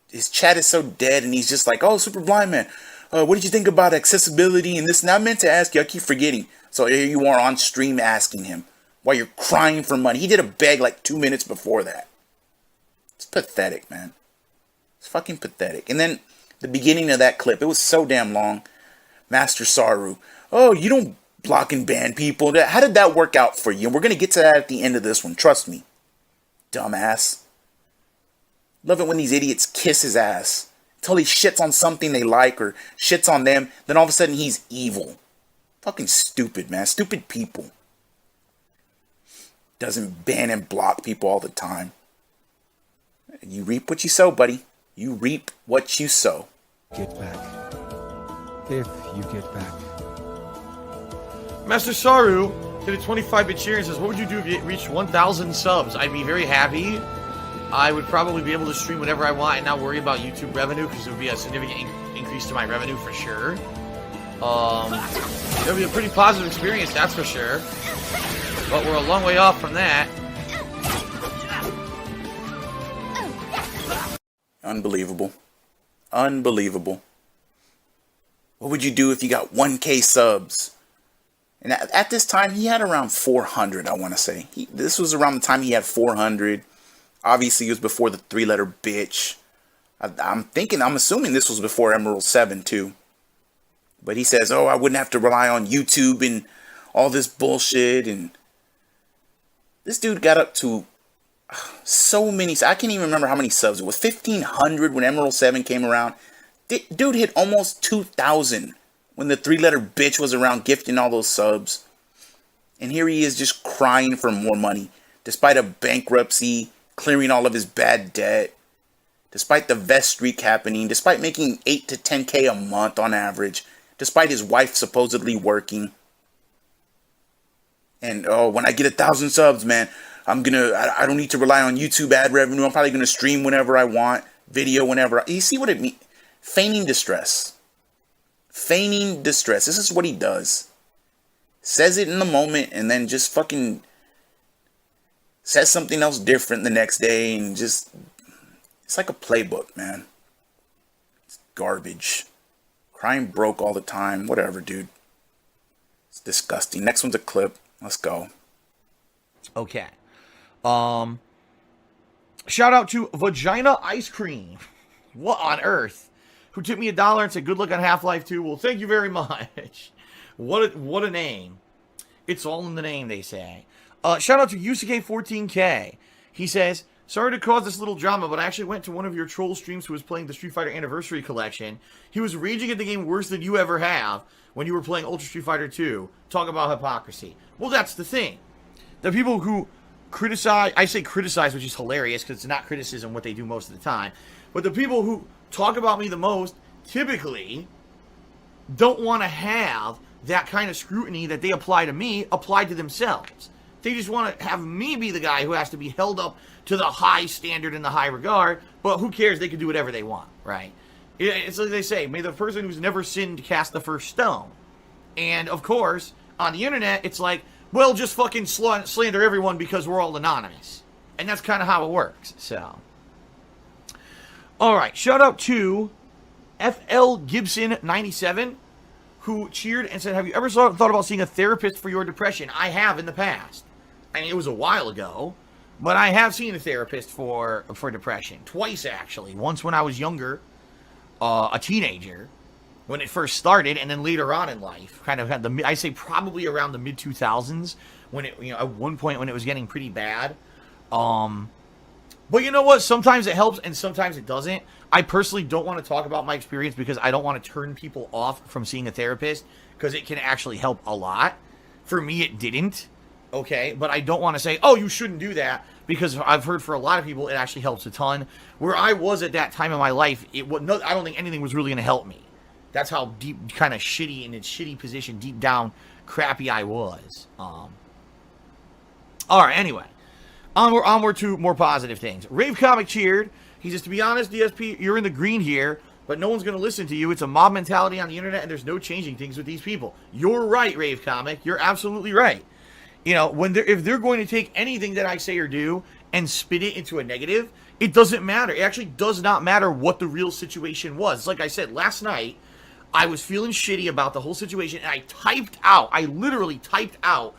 His chat is so dead and he's just like, oh, Super Blind Man, what did you think about accessibility and this? And I meant to ask you, I keep forgetting. So here you are on stream asking him while you're crying for money. He did a beg like 2 minutes before that. It's pathetic, man. It's fucking pathetic. And then the beginning of that clip, it was so damn long. MasterSaru, oh, you don't block and ban people. How did that work out for you? And we're going to get to that at the end of this one. Trust me. Dumbass. Love it when these idiots kiss his ass. Until he shits on something they like or shits on them. Then all of a sudden he's evil. Fucking stupid, man. Stupid people. Doesn't ban and block people all the time. You reap what you sow, buddy. You reap what you sow. Get back. If you get back. MasterSaru did a 25-bit share and says, what would you do if you reached 1,000 subs? I'd be very happy. I would probably be able to stream whatever I want and not worry about YouTube revenue because it would be a significant increase to my revenue for sure. It would be a pretty positive experience, that's for sure. But we're a long way off from that. Unbelievable. Unbelievable. What would you do if you got 1K subs? And at this time, he had around 400, I want to say. This was around the time he had 400. Obviously, it was before the 3-letter bitch. I'm assuming this was before Emerald 7, too. But he says, oh, I wouldn't have to rely on YouTube and all this bullshit. And this dude got up to so many. I can't even remember how many subs. It was 1,500 when Emerald 7 came around. Dude hit almost 2,000 when the 3-letter bitch was around gifting all those subs. And here he is just crying for more money. Despite a bankruptcy, clearing all of his bad debt. Despite the vest streak happening. Despite making 8 to 10K a month on average. Despite his wife supposedly working. And, oh, when I get 1,000 subs, man, I don't need to rely on YouTube ad revenue. I'm probably going to stream whenever I want. Video whenever. You see what it means? Feigning distress. Feigning distress. This is what he does. says it in the moment and then just fucking says something else different the next day, and just, it's like a playbook, man. It's garbage. Crying broke all the time. Whatever, dude. It's disgusting. Next one's a clip. Let's go. Okay. Shout out to Vagina Ice Cream. What on earth? Who tipped me $1 and said good luck on Half-Life 2. Well, thank you very much. What a name. It's all in the name, they say. Shout out to UCK14K. He says, sorry to cause this little drama, but I actually went to one of your troll streams who was playing the Street Fighter Anniversary Collection. He was raging at the game worse than you ever have when you were playing Ultra Street Fighter 2. Talk about hypocrisy. Well, that's the thing. The people who criticize, I say criticize, which is hilarious because it's not criticism what they do most of the time, but the people who talk about me the most typically don't want to have that kind of scrutiny that they apply to me applied to themselves. They just want to have me be the guy who has to be held up to the high standard and the high regard, but who cares? They can do whatever they want, right? It's like they say, may the person who's never sinned cast the first stone. And, of course, on the internet, it's like, well, just fucking slander everyone because we're all anonymous. And that's kind of how it works, so. Alright, shout out to FL Gibson 97, who cheered and said, have you ever thought about seeing a therapist for your depression? I have in the past. I mean, it was a while ago, but I have seen a therapist for depression. Twice, actually. Once when I was younger, a teenager, when it first started, and then later on in life. Kind of had I say probably around the mid-2000s, when it, at one point when it was getting pretty bad. But you know what? Sometimes it helps and sometimes it doesn't. I personally don't want to talk about my experience because I don't want to turn people off from seeing a therapist, because it can actually help a lot. For me, it didn't. Okay, but I don't want to say, oh, you shouldn't do that, because I've heard for a lot of people it actually helps a ton. Where I was at that time in my life, I don't think anything was really going to help me. That's how deep, kind of shitty, in its shitty position, deep down, crappy I was. All right, anyway. Onward to more positive things. Rave Comic cheered. He says, to be honest, DSP, you're in the green here, but no one's going to listen to you. It's a mob mentality on the internet, and there's no changing things with these people. You're right, Rave Comic. You're absolutely right. If they're going to take anything that I say or do and spin it into a negative, it doesn't matter. It actually does not matter what the real situation was. Like I said, last night, I was feeling shitty about the whole situation, and I literally typed out,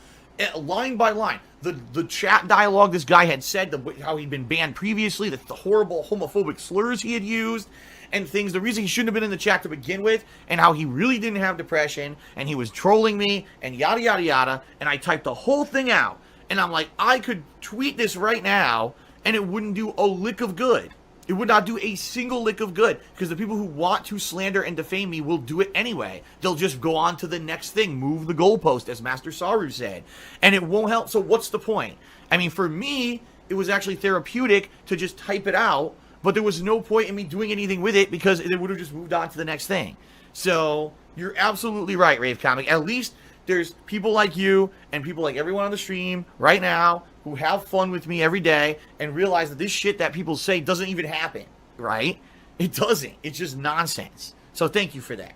line by line, the chat dialogue this guy had said, how he'd been banned previously, the horrible homophobic slurs he had used, and things, the reason he shouldn't have been in the chat to begin with, and how he really didn't have depression, and he was trolling me, and yada yada yada, and I typed the whole thing out, and I'm like, I could tweet this right now, and it wouldn't do a lick of good. It would not do a single lick of good, because the people who want to slander and defame me will do it anyway. They'll just go on to the next thing, move the goalpost, as MasterSaru said, and it won't help. So what's the point? I mean, for me, it was actually therapeutic to just type it out, but there was no point in me doing anything with it, because it would have just moved on to the next thing. So you're absolutely right, Rave Comic. At least there's people like you and people like everyone on the stream right now who have fun with me every day and realize that this shit that people say doesn't even happen, right? It doesn't. It's just nonsense. So thank you for that.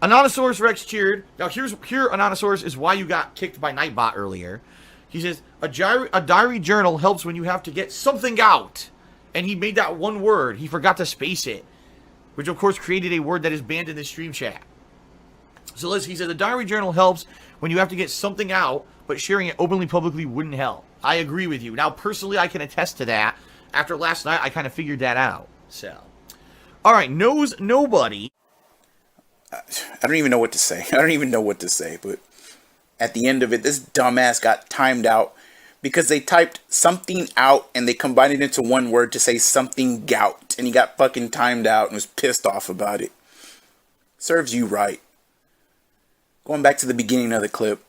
Anonysaurus Rex cheered. Now here, Anonysaurus, is why you got kicked by Nightbot earlier. He says, a diary journal helps when you have to get something out. And he made that one word. He forgot to space it, which of course created a word that is banned in this stream chat. So he said, the diary journal helps when you have to get something out, but sharing it openly, publicly wouldn't help. I agree with you. Now, personally, I can attest to that. After last night, I kind of figured that out. So, all right, knows nobody. I don't even know what to say. But at the end of it, this dumbass got timed out because they typed something out and they combined it into one word to say something gout. And he got fucking timed out and was pissed off about it. Serves you right. Going back to the beginning of the clip,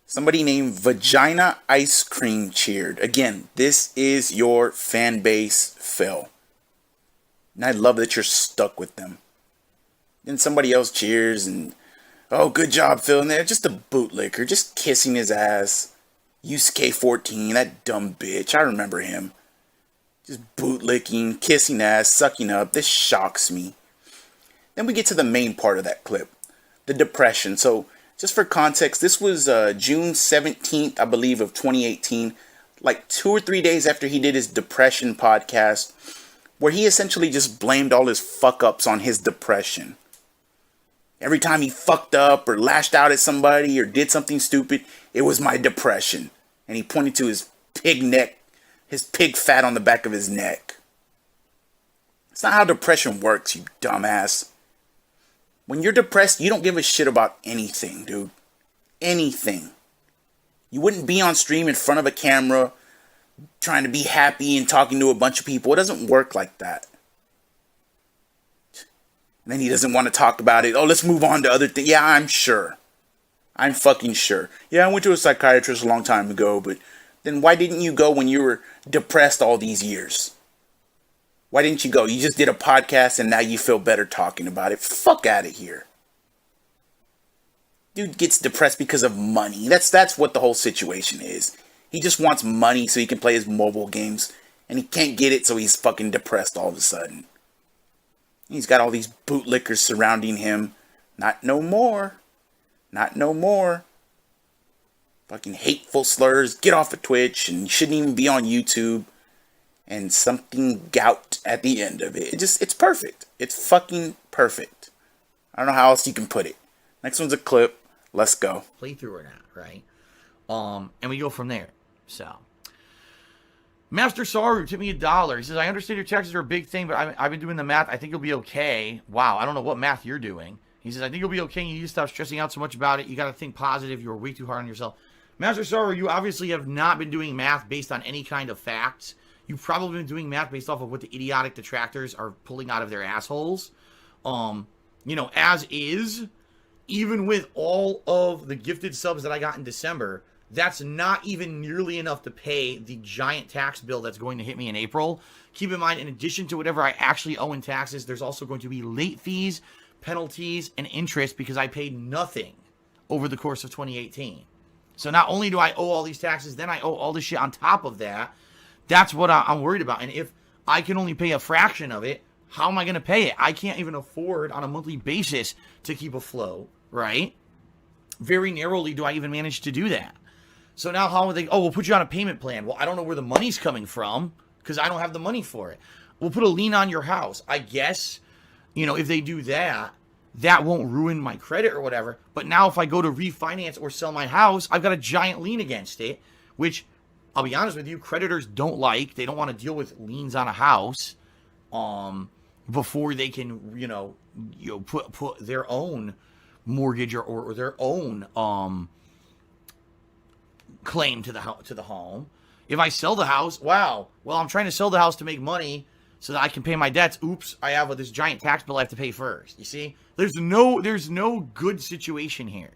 somebody named Vagina Ice Cream cheered. Again, this is your fan base, Phil. And I love that you're stuck with them. Then somebody else cheers and, oh, good job, Phil. And they're just a bootlicker, just kissing his ass. USK14, that dumb bitch. I remember him. Just bootlicking, kissing ass, sucking up. This shocks me. Then we get to the main part of that clip. The depression. So Just for context, this was June 17th, I believe, of 2018. Like 2 or 3 days after he did his depression podcast, where he essentially just blamed all his fuck-ups on his depression. Every time he fucked up or lashed out at somebody or did something stupid, it was my depression. And he pointed to his pig neck, his pig fat on the back of his neck. It's not how depression works, you dumbass. When you're depressed, you don't give a shit about anything, dude. Anything. You wouldn't be on stream in front of a camera trying to be happy and talking to a bunch of people. It doesn't work like that. And then he doesn't want to talk about it. Oh, let's move on to other things. Yeah, I'm sure. I'm fucking sure. Yeah, I went to a psychiatrist a long time ago, but then why didn't you go when you were depressed all these years? Why didn't you go? You just did a podcast and now you feel better talking about it. Fuck out of here. Dude gets depressed because of money. That's what the whole situation is. He just wants money so he can play his mobile games. And he can't get it, so he's fucking depressed all of a sudden. He's got all these bootlickers surrounding him. Not no more. Not no more. Fucking hateful slurs. Get off of Twitch. And you shouldn't even be on YouTube. And something gout at the end of it. It's perfect. It's fucking perfect. I don't know how else you can put it. Next one's a clip. Let's go. Playthrough or not, right? And we go from there. So, MasterSaru tipped me $1. He says, I understand your taxes are a big thing, but I've been doing the math. I think you'll be okay. Wow, I don't know what math you're doing. He says, I think you'll be okay. You need to stop stressing out so much about it. You got to think positive. You're way too hard on yourself. MasterSaru, you obviously have not been doing math based on any kind of facts. You've probably been doing math based off of what the idiotic detractors are pulling out of their assholes. As is, even with all of the gifted subs that I got in December, that's not even nearly enough to pay the giant tax bill that's going to hit me in April. Keep in mind, in addition to whatever I actually owe in taxes, there's also going to be late fees, penalties, and interest because I paid nothing over the course of 2018. So not only do I owe all these taxes, then I owe all this shit on top of that. That's what I'm worried about. And if I can only pay a fraction of it, how am I going to pay it? I can't even afford on a monthly basis to keep afloat, right? Very narrowly do I even manage to do that. So now how would they, we'll put you on a payment plan. Well, I don't know where the money's coming from because I don't have the money for it. We'll put a lien on your house. I guess, if they do that, that won't ruin my credit or whatever. But now if I go to refinance or sell my house, I've got a giant lien against it, which I'll be honest with you, creditors don't like. They don't want to deal with liens on a house before they can, put their own mortgage or their own claim to the home. If I sell the house, I'm trying to sell the house to make money so that I can pay my debts. Oops, I have this giant tax bill I have to pay first. You see, there's no good situation here.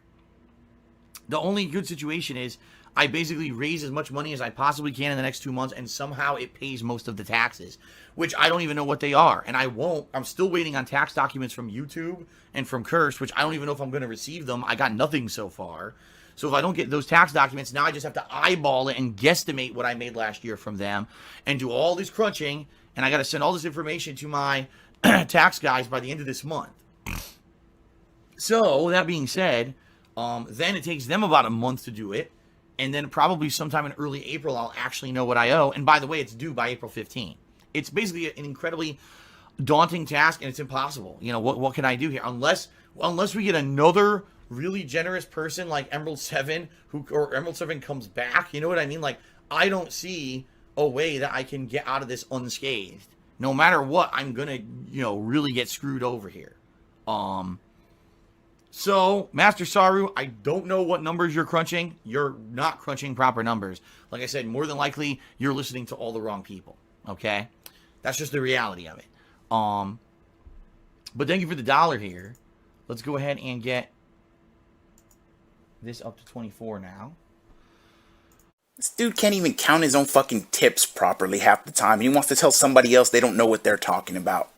The only good situation is I basically raise as much money as I possibly can in the next 2 months, and somehow it pays most of the taxes, which I don't even know what they are, and I won't. I'm still waiting on tax documents from YouTube and from Cursed, which I don't even know if I'm going to receive them. I got nothing so far. So if I don't get those tax documents, now I just have to eyeball it and guesstimate what I made last year from them and do all this crunching, and I got to send all this information to my tax guys by the end of this month. So, that being said, then it takes them about a month to do it. And then probably sometime in early April, I'll actually know what I owe. And by the way, it's due by April 15th. It's basically an incredibly daunting task, and it's impossible. What can I do here? Unless we get another really generous person like Emerald 7, or Emerald 7 comes back. You know what I mean? Like, I don't see a way that I can get out of this unscathed. No matter what, I'm going to, really get screwed over here. So, MasterSaru, I don't know what numbers you're crunching. You're not crunching proper numbers. Like I said, more than likely, you're listening to all the wrong people. Okay? That's just the reality of it. But thank you for the $1 here. Let's go ahead and get this up to 24 now. This dude can't even count his own fucking tips properly half the time. He wants to tell somebody else they don't know what they're talking about.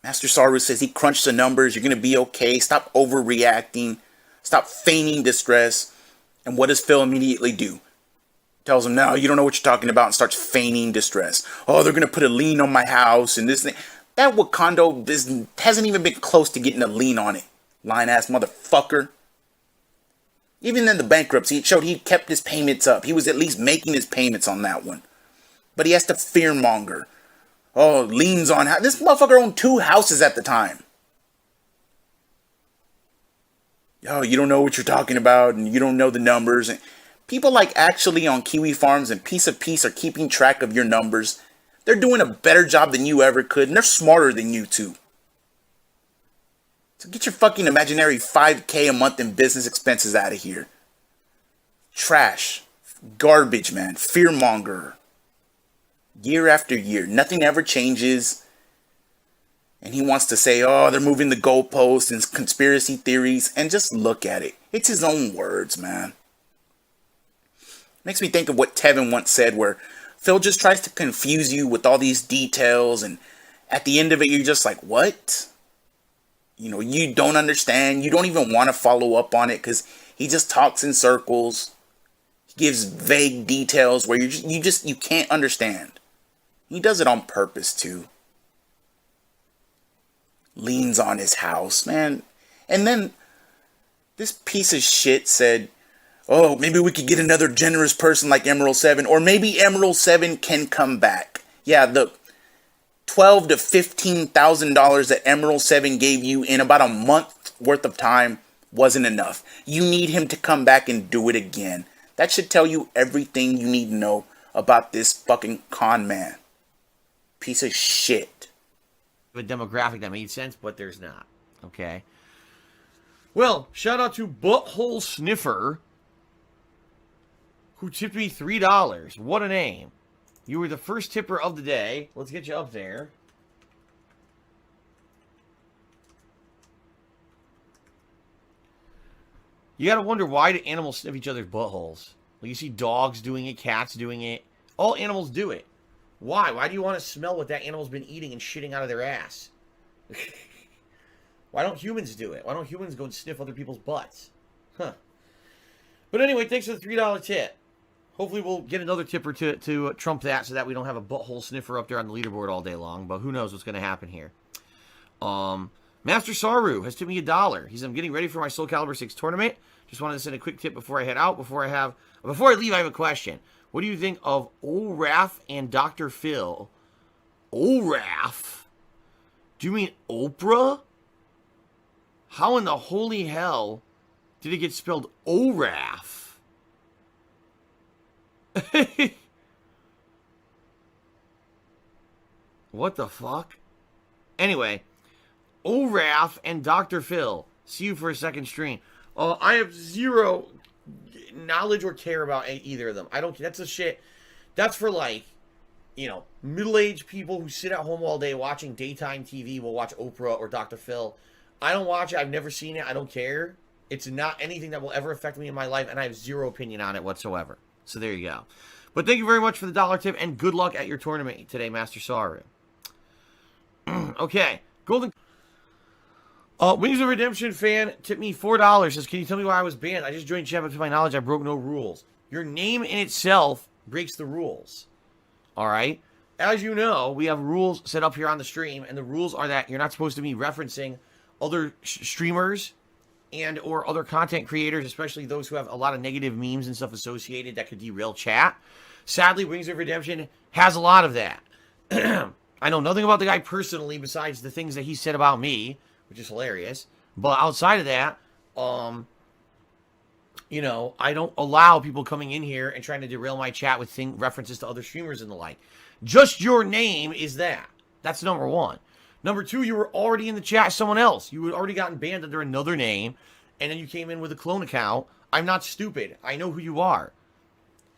MasterSaru says he crunched the numbers. You're going to be okay. Stop overreacting. Stop feigning distress. And what does Phil immediately do? Tells him, no, you don't know what you're talking about, and starts feigning distress. Oh, they're going to put a lien on my house and this thing. That Wakando hasn't even been close to getting a lien on it. Lying-ass motherfucker. Even in the bankruptcy, it showed he kept his payments up. He was at least making his payments on that one. But he has to fearmonger. Oh, liens on... This motherfucker owned 2 houses at the time. Oh, you don't know what you're talking about, and you don't know the numbers. And people like actually on Kiwi Farms and Piece of Peace are keeping track of your numbers. They're doing a better job than you ever could, and they're smarter than you too. So get your fucking imaginary $5K a month in business expenses out of here. Trash. Garbage, man. Fearmonger. Year after year. Nothing ever changes. And he wants to say, oh, they're moving the goalposts and conspiracy theories. And just look at it. It's his own words, man. Makes me think of what Tevin once said, where Phil just tries to confuse you with all these details. And at the end of it, you're just like, what? You know, you don't understand. You don't even want to follow up on it because he just talks in circles. He gives vague details where you can't understand. He does it on purpose too. Leans on his house, man. And then this piece of shit said, oh, maybe we could get another generous person like Emerald 7, or maybe Emerald 7 can come back. Yeah, the $12,000 to $15,000 that Emerald 7 gave you in about a month worth of time wasn't enough. You need him to come back and do it again. That should tell you everything you need to know about this fucking con man. Piece of shit. A demographic that made sense, but there's not. Okay. Well, shout out to Butthole Sniffer, who tipped me $3. What a name. You were the first tipper of the day. Let's get you up there. You gotta wonder, why do animals sniff each other's buttholes? Like, you see dogs doing it, cats doing it. All animals do it. Why? Why do you want to smell what that animal's been eating and shitting out of their ass? Why don't humans do it? Why don't humans go and sniff other people's butts? Huh. But anyway, thanks for the $3 tip. Hopefully we'll get another tipper to trump that so that we don't have a butthole sniffer up there on the leaderboard all day long. But who knows what's going to happen here. MasterSaru has tipped me $1. He said, I'm getting ready for my Soul Calibur 6 tournament. Just wanted to send a quick tip before I head out. Before I leave, I have a question. What do you think of Olaf and Dr. Phil? Olaf? Do you mean Oprah? How in the holy hell did it get spelled Olaf? What the fuck? Anyway, Olaf and Dr. Phil. See you for a second stream. I have zero knowledge or care about either of them. I don't. That's a shit. That's for, like, you know, middle-aged people who sit at home all day watching daytime TV will watch Oprah or Dr. Phil. I don't watch it. I've never seen it. I don't care. It's not anything that will ever affect me in my life, and I have zero opinion on it whatsoever. So there you go. But thank you very much for the $1 tip, and good luck at your tournament today, MasterSaru. Okay, Golden. Wings of Redemption fan tipped me $4. Says, can you tell me why I was banned? I just joined chat, but to my knowledge, I broke no rules. Your name in itself breaks the rules. All right? As you know, we have rules set up here on the stream, and the rules are that you're not supposed to be referencing other streamers and or other content creators, especially those who have a lot of negative memes and stuff associated that could derail chat. Sadly, Wings of Redemption has a lot of that. I know nothing about the guy personally besides the things that he said about me, which is hilarious. But outside of that, you know, I don't allow people coming in here and trying to derail my chat with references to other streamers and the like. Just your name is that. That's number one. Number two, you were already in the chat as someone else. You had already gotten banned under another name, and then you came in with a clone account. I'm not stupid. I know who you are.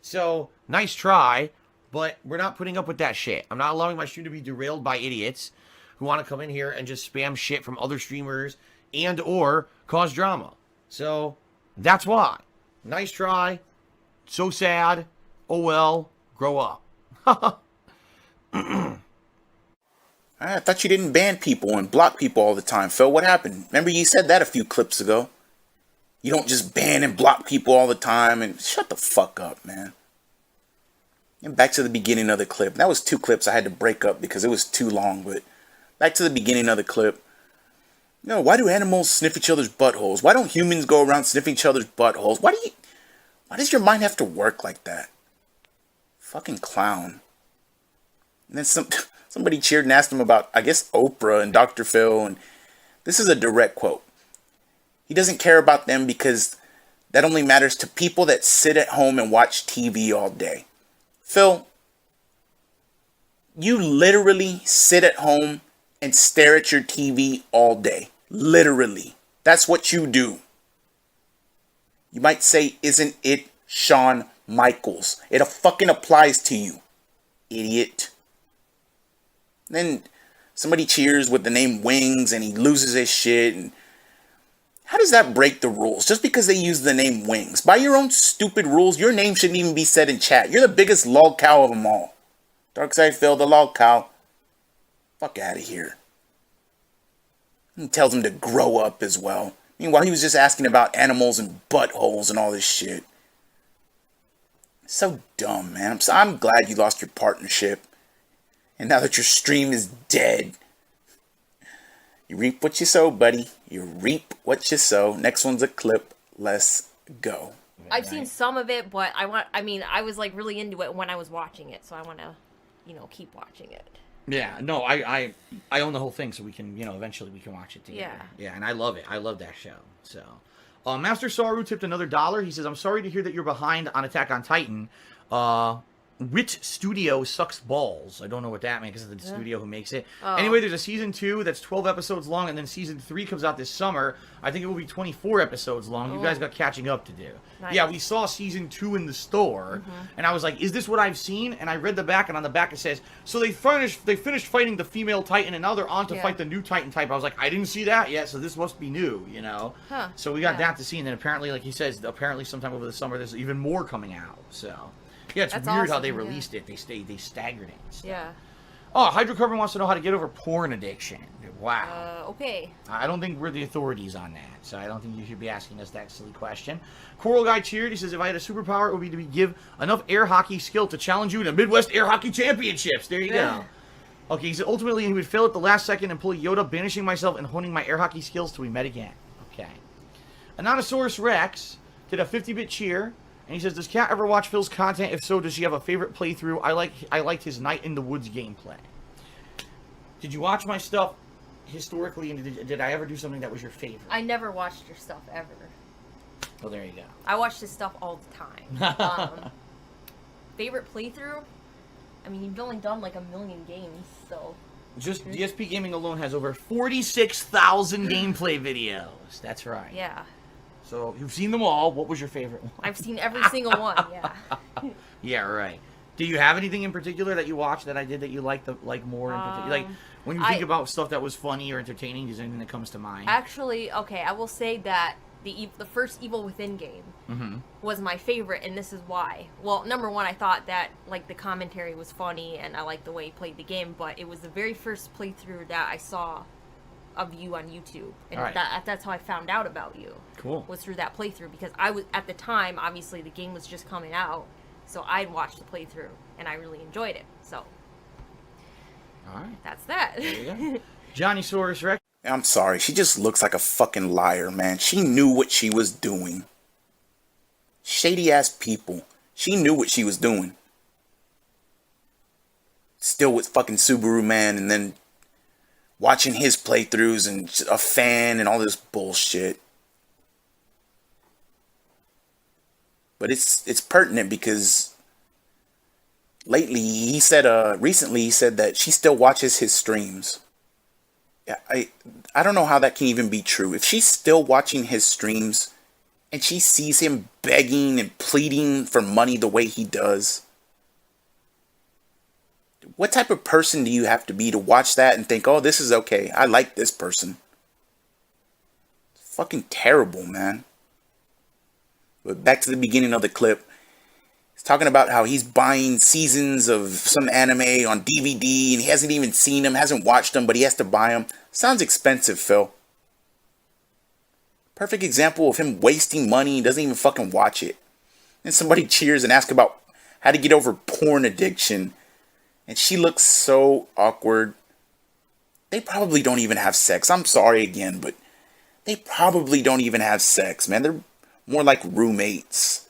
So, nice try, but we're not putting up with that shit. I'm not allowing my stream to be derailed by idiots who want to come in here and just spam shit from other streamers and or cause drama. So, that's why. Nice try. So sad. Oh well. Grow up. I thought you didn't ban people and block people all the time, Phil. What happened? Remember you said that a few clips ago. You don't just ban and block people all the time, and shut the fuck up, man. And back to the beginning of the clip. That was 2 clips I had to break up because it was too long, but back to the beginning of the clip. No, why do animals sniff each other's buttholes? Why don't humans go around sniffing each other's buttholes? Why does your mind have to work like that? Fucking clown. And then somebody cheered and asked him about, I guess, Oprah and Dr. Phil, and this is a direct quote. He doesn't care about them because that only matters to people that sit at home and watch TV all day. Phil, you literally sit at home and stare at your TV all day. Literally. That's what you do. You might say, isn't it Shawn Michaels? It fucking applies to you, idiot. Then somebody cheers with the name Wings and he loses his shit. And how does that break the rules? Just because they use the name Wings. By your own stupid rules, your name shouldn't even be said in chat. You're the biggest log cow of them all. Darkside Phil, the log cow. Fuck out of here. He tells him to grow up as well. Meanwhile, he was just asking about animals and buttholes and all this shit. So dumb, man. I'm glad you lost your partnership. And now that your stream is dead, you reap what you sow, buddy. You reap what you sow. Next one's a clip. Let's go. I've seen some of it, but I was like really into it when I was watching it, so I want to, keep watching it. Yeah, no, I own the whole thing, so we can, eventually we can watch it together. Yeah. Yeah, and I love it. I love that show. So, MasterSaru tipped another $1. He says, "I'm sorry to hear that you're behind on Attack on Titan. Which studio sucks balls?" I don't know what that means because it's the studio who makes it. Oh. Anyway, there's a season 2 that's 12 episodes long, and then season 3 comes out this summer. I think it will be 24 episodes long. You guys got catching up to do. Nice. Yeah, we saw season 2 in the store, and I was like, "Is this what I've seen?" And I read the back, and on the back it says, "So they finished fighting the female Titan, and now they're on to fight the new Titan type." I was like, "I didn't see that yet, so this must be new, Huh. So we got that to see, and then apparently, like he says, sometime over the summer there's even more coming out. So. Yeah, it's That's weird how awesome, they released it. They staggered it. And stuff. Yeah. Oh, Hydrocarbon wants to know how to get over porn addiction. Wow. Okay. I don't think we're the authorities on that, so I don't think you should be asking us that silly question. Coral Guy cheered. He says, "If I had a superpower, it would be to give enough air hockey skill to challenge you in the Midwest Air Hockey Championships." There you go. Okay, he said, "Ultimately, he would fail at the last second and pull Yoda, banishing myself and honing my air hockey skills till we met again." Okay. Anonysaurus Rex did a 50-bit cheer. And he says, "Does Cat ever watch Phil's content? If so, does she have a favorite playthrough? I liked his Night in the Woods gameplay." Did you watch my stuff historically, and did I ever do something that was your favorite? I never watched your stuff ever. Well, there you go. I watch his stuff all the time. Favorite playthrough? I mean, you've only done like 1,000,000 games, so... Just DSP Gaming alone has over 46,000 gameplay videos. That's right. Yeah. So, you've seen them all. What was your favorite one? I've seen every single one, yeah. Yeah, right. Do you have anything in particular that you watched that I did that you like more in particular? Like, when you think about stuff that was funny or entertaining, is there anything that comes to mind? Actually, okay, I will say that the first Evil Within game was my favorite, and this is why. Well, number one, I thought that, like, the commentary was funny, and I liked the way he played the game, but it was the very first playthrough that I saw of you on YouTube, and that's how I found out about you. Cool. Was through that playthrough, because I was, at the time, obviously the game was just coming out, so I'd watched the playthrough, and I really enjoyed it, so. Alright. That's that. There you go. Johnny Saurus Rex. I'm sorry, she just looks like a fucking liar, man. She knew what she was doing. Shady ass people. She knew what she was doing. Still with fucking Subaru Man, and then watching his playthroughs and a fan and all this bullshit. But it's pertinent because lately recently he said that she still watches his streams. Yeah, I don't know how that can even be true. If she's still watching his streams and she sees him begging and pleading for money the way he does, what type of person do you have to be to watch that and think, "Oh, this is okay. I like this person"? It's fucking terrible, man. But back to the beginning of the clip. He's talking about how he's buying seasons of some anime on DVD and he hasn't even seen them, hasn't watched them, but he has to buy them. Sounds expensive, Phil. Perfect example of him wasting money. He doesn't even fucking watch it. And somebody cheers and asks about how to get over porn addiction. And she looks so awkward. they probably don't even have sex. I'm sorry again, but they probably don't even have sex, man. They're more like roommates.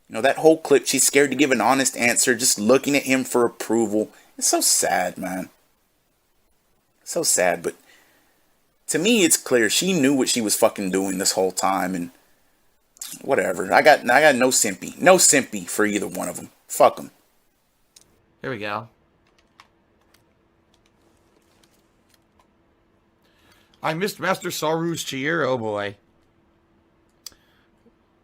You know, that whole clip, she's scared to give an honest answer, just looking at him for approval. It's so sad, man. So sad, but to me, it's clear she knew what she was fucking doing this whole time, and whatever. I got no sympathy. No sympathy for either one of them. Fuck them. Here we go. I missed MasterSaru's cheer. Oh boy.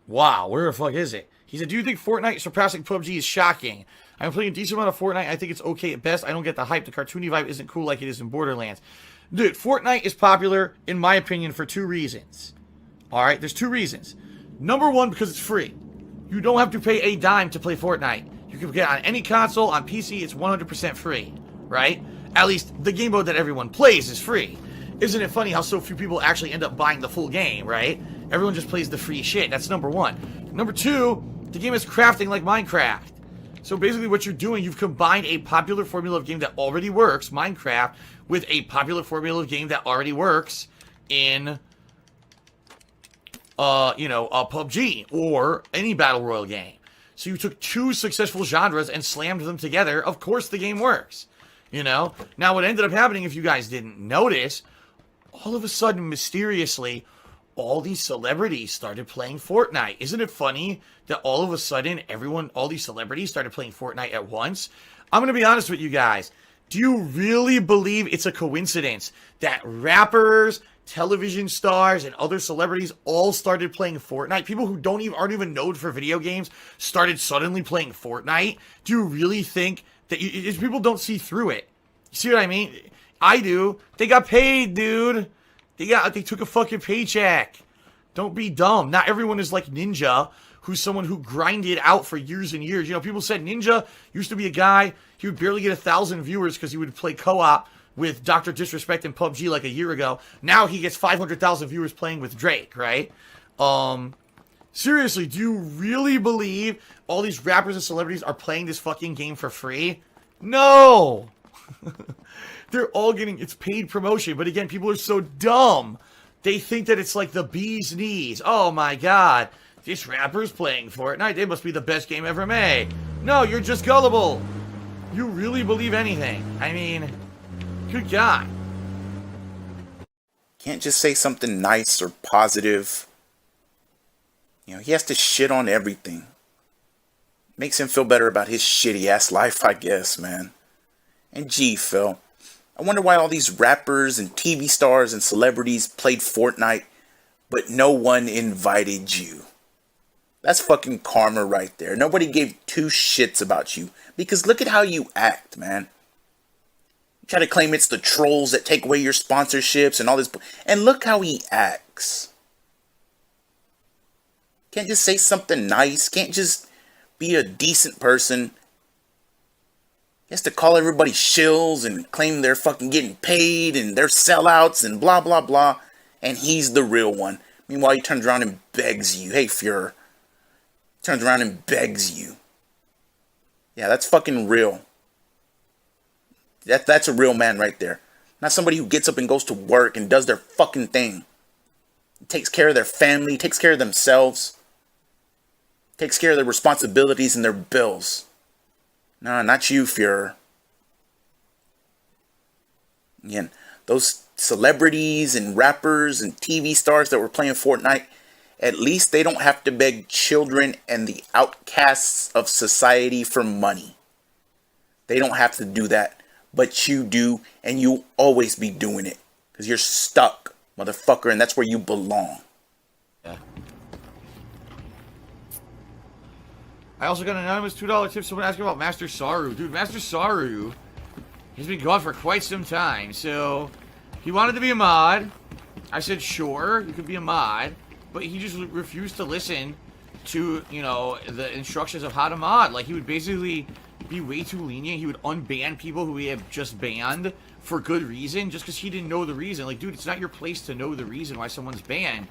Wow, where the fuck is it? He said, do you think Fortnite surpassing PUBG is shocking? I'm playing a decent amount of Fortnite. I think it's okay at best. I don't get the hype. The cartoony vibe isn't cool like it is in Borderlands. Dude, Fortnite is popular, in my opinion, for 2 reasons. Alright, there's 2 reasons. Number 1, because it's free. You don't have to pay a dime to play Fortnite. You can get it on any console. On PC, it's 100% free. Right? At least, the game mode that everyone plays is free. Isn't it funny how so few people actually end up buying the full game, right? Everyone just plays the free shit. That's number 1. Number 2, the game is crafting like Minecraft. So basically what you're doing, you've combined a popular formula of game that already works, Minecraft, with a popular formula of game that already works in, PUBG or any battle royale game. So you took 2 successful genres and slammed them together. Of course the game works, you know? Now what ended up happening, if you guys didn't notice, all of a sudden, mysteriously, all these celebrities started playing Fortnite. Isn't it funny that all of a sudden, all these celebrities started playing Fortnite at once? I'm going to be honest with you guys. Do you really believe it's a coincidence that rappers, television stars, and other celebrities all started playing Fortnite? People who aren't even known for video games started suddenly playing Fortnite? Do you really think that people don't see through it? You see what I mean? I do. They got paid, dude. They took a fucking paycheck. Don't be dumb. Not everyone is like Ninja, who's someone who grinded out for years and years. You know, people said Ninja used to be a guy, he would barely get 1,000 viewers because he would play co-op with Dr. Disrespect and PUBG like a year ago. Now he gets 500,000 viewers playing with Drake, right? Seriously, do you really believe all these rappers and celebrities are playing this fucking game for free? No! They're all it's paid promotion. But again, people are so dumb. They think that it's like the bee's knees. Oh my god, this rapper's playing Fortnite. They must be the best game ever made. No, you're just gullible. You really believe anything. I mean, good God. Can't just say something nice or positive. You know, he has to shit on everything. Makes him feel better about his shitty ass life, I guess, man. And gee, Phil, I wonder why all these rappers and TV stars and celebrities played Fortnite, but no one invited you. That's fucking karma right there. Nobody gave 2 shits about you. Because look at how you act, man. You try to claim it's the trolls that take away your sponsorships and all this. And look how he acts. Can't just say something nice. Can't just be a decent person. He has to call everybody shills and claim they're fucking getting paid and they're sellouts and blah, blah, blah. And he's the real one. Meanwhile, he turns around and begs you. Hey, Fuhrer. Turns around and begs you. Yeah, that's fucking real. That's a real man right there. Not somebody who gets up and goes to work and does their fucking thing. Takes care of their family, takes care of themselves. Takes care of their responsibilities and their bills. No, not you, Fuhrer. Again, those celebrities and rappers and TV stars that were playing Fortnite, at least they don't have to beg children and the outcasts of society for money. They don't have to do that. But you do, and you'll always be doing it. Because you're stuck, motherfucker, and that's where you belong. Yeah. I also got an anonymous $2 tip. Someone asking about MasterSaru. Dude, MasterSaru has been gone for quite some time. So, he wanted to be a mod. I said, sure, you could be a mod. But he just refused to listen to, you know, the instructions of how to mod. Like, he would basically be way too lenient. He would unban people who he had just banned for good reason, just because he didn't know the reason. Like, dude, it's not your place to know the reason why someone's banned.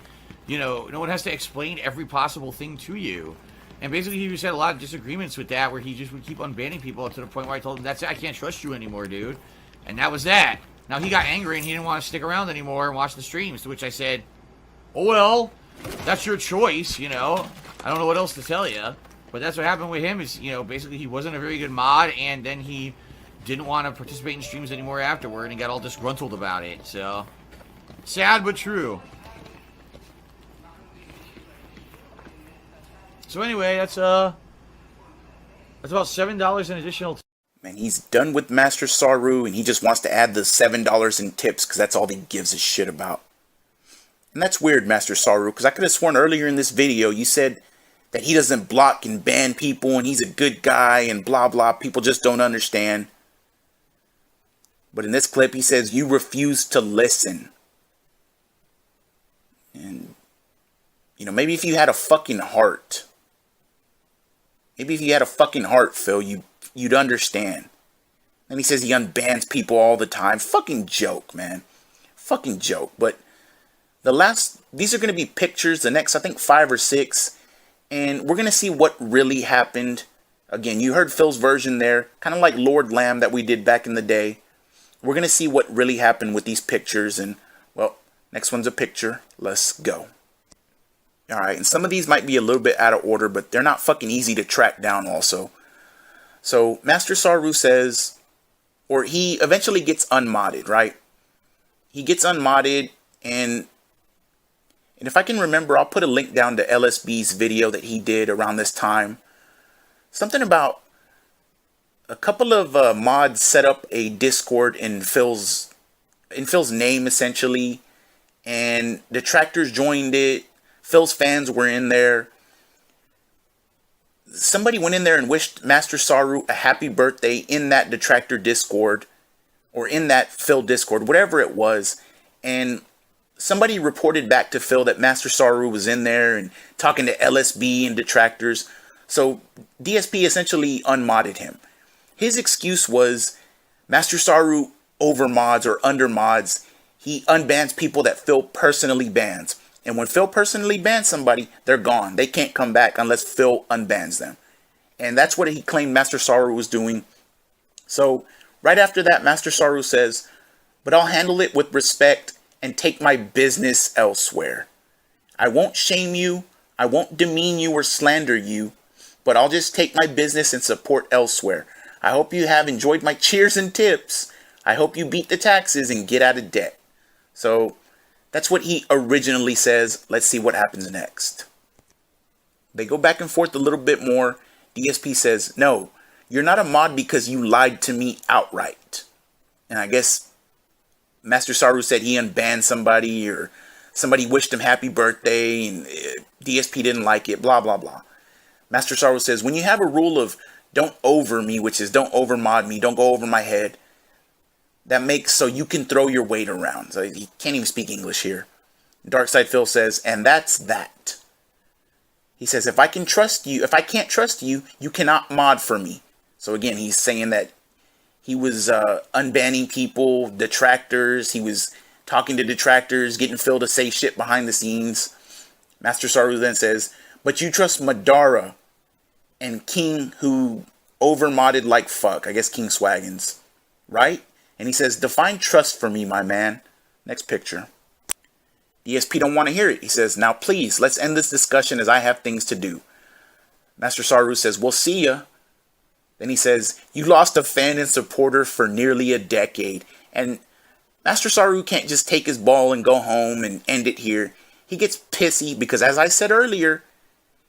You know, no one has to explain every possible thing to you. And basically, he just had a lot of disagreements with that, where he just would keep unbanning people to the point where I told him, that's it, I can't trust you anymore, dude. And that was that. Now, he got angry and he didn't want to stick around anymore and watch the streams, to which I said, oh, well, that's your choice, you know. I don't know what else to tell you. But that's what happened with him is, you know, basically he wasn't a very good mod, and then he didn't want to participate in streams anymore afterward and got all disgruntled about it. So, sad but true. So anyway, that's about $7 in additional. Man, he's done with MasterSaru, and he just wants to add the $7 in tips because that's all he gives a shit about. And that's weird, MasterSaru, because I could have sworn earlier in this video you said that he doesn't block and ban people and he's a good guy and blah blah. People just don't understand. But in this clip, he says you refuse to listen. And, you know, maybe if you had a fucking heart. Maybe if you had a fucking heart, Phil, you'd understand. And he says he unbans people all the time. Fucking joke, man. Fucking joke. But these are going to be pictures, the next, I think, 5 or 6. And we're going to see what really happened. Again, you heard Phil's version there. Kind of like Lord Lamb that we did back in the day. We're going to see what really happened with these pictures. And, well, next one's a picture. Let's go. Alright, and some of these might be a little bit out of order, but they're not fucking easy to track down also. So, MasterSaru says, or he eventually gets unmodded, right? He gets unmodded, and if I can remember, I'll put a link down to LSB's video that he did around this time. Something about a couple of mods set up a Discord in Phil's name, essentially, and detractors joined it. Phil's fans were in there. Somebody went in there and wished MasterSaru a happy birthday in that detractor Discord, or in that Phil Discord, whatever it was, and somebody reported back to Phil that MasterSaru was in there and talking to LSB and detractors. So DSP essentially unmodded him. His excuse was MasterSaru over mods or under mods. He unbans people that Phil personally bans. And when Phil personally bans somebody, they're gone. They can't come back unless Phil unbans them. And that's what he claimed MasterSaru was doing. So right after that, MasterSaru says, but I'll handle it with respect and take my business elsewhere. I won't shame you, I won't demean you or slander you, but I'll just take my business and support elsewhere. I hope you have enjoyed my cheers and tips. I hope you beat the taxes and get out of debt. So that's what he originally says. Let's see what happens next. They go back and forth a little bit more. DSP says, no, you're not a mod because you lied to me outright. And I guess MasterSaru said he unbanned somebody, or somebody wished him happy birthday and DSP didn't like it, blah, blah, blah. MasterSaru says, when you have a rule of don't over me, which is don't over mod me, don't go over my head, that makes so you can throw your weight around. So he can't even speak English here. Darkside Phil says, and that's that. He says, if I can't trust you, you cannot mod for me. So again, he's saying that he was unbanning people, detractors. He was talking to detractors, getting Phil to say shit behind the scenes. MasterSaru then says, but you trust Madara and King, who overmodded like fuck. I guess King Swaggins, right? And he says, define trust for me, my man. Next picture. DSP don't want to hear it. He says, now please, let's end this discussion as I have things to do. MasterSaru says, we'll see ya. Then he says, you lost a fan and supporter for nearly a decade. And MasterSaru can't just take his ball and go home and end it here. He gets pissy because, as I said earlier,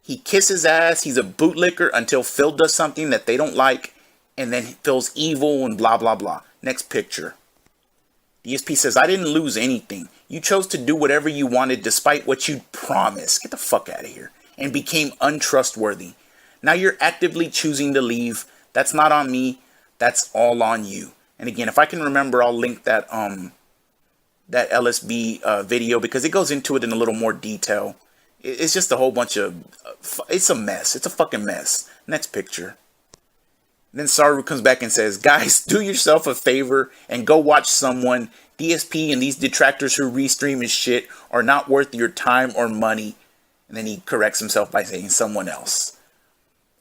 he kisses ass. He's a bootlicker until Phil does something that they don't like. And then Phil's evil and blah, blah, blah. Next picture. DSP says, I didn't lose anything. You chose to do whatever you wanted despite what you promised. Get the fuck out of here. And became untrustworthy. Now you're actively choosing to leave. That's not on me. That's all on you. And again, if I can remember, I'll link that that LSB video because it goes into it in a little more detail. It's just a whole bunch of... it's a mess. It's a fucking mess. Next picture. Then Saru comes back and says, guys, do yourself a favor and go watch someone. DSP and these detractors who restream his shit are not worth your time or money. And then he corrects himself by saying someone else.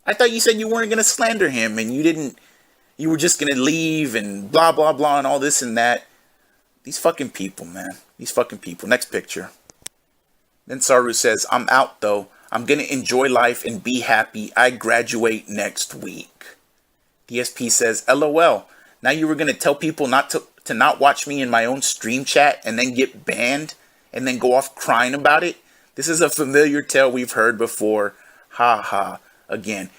I thought you said you weren't going to slander him and you were just going to leave and blah, blah, blah and all this and that. These fucking people, man. These fucking people. Next picture. Then Saru says, I'm out though. I'm gonna enjoy life and be happy. I graduate next week. DSP says, LOL. Now you were gonna tell people not to not watch me in my own stream chat and then get banned and then go off crying about it? This is a familiar tale we've heard before. Ha ha. Again,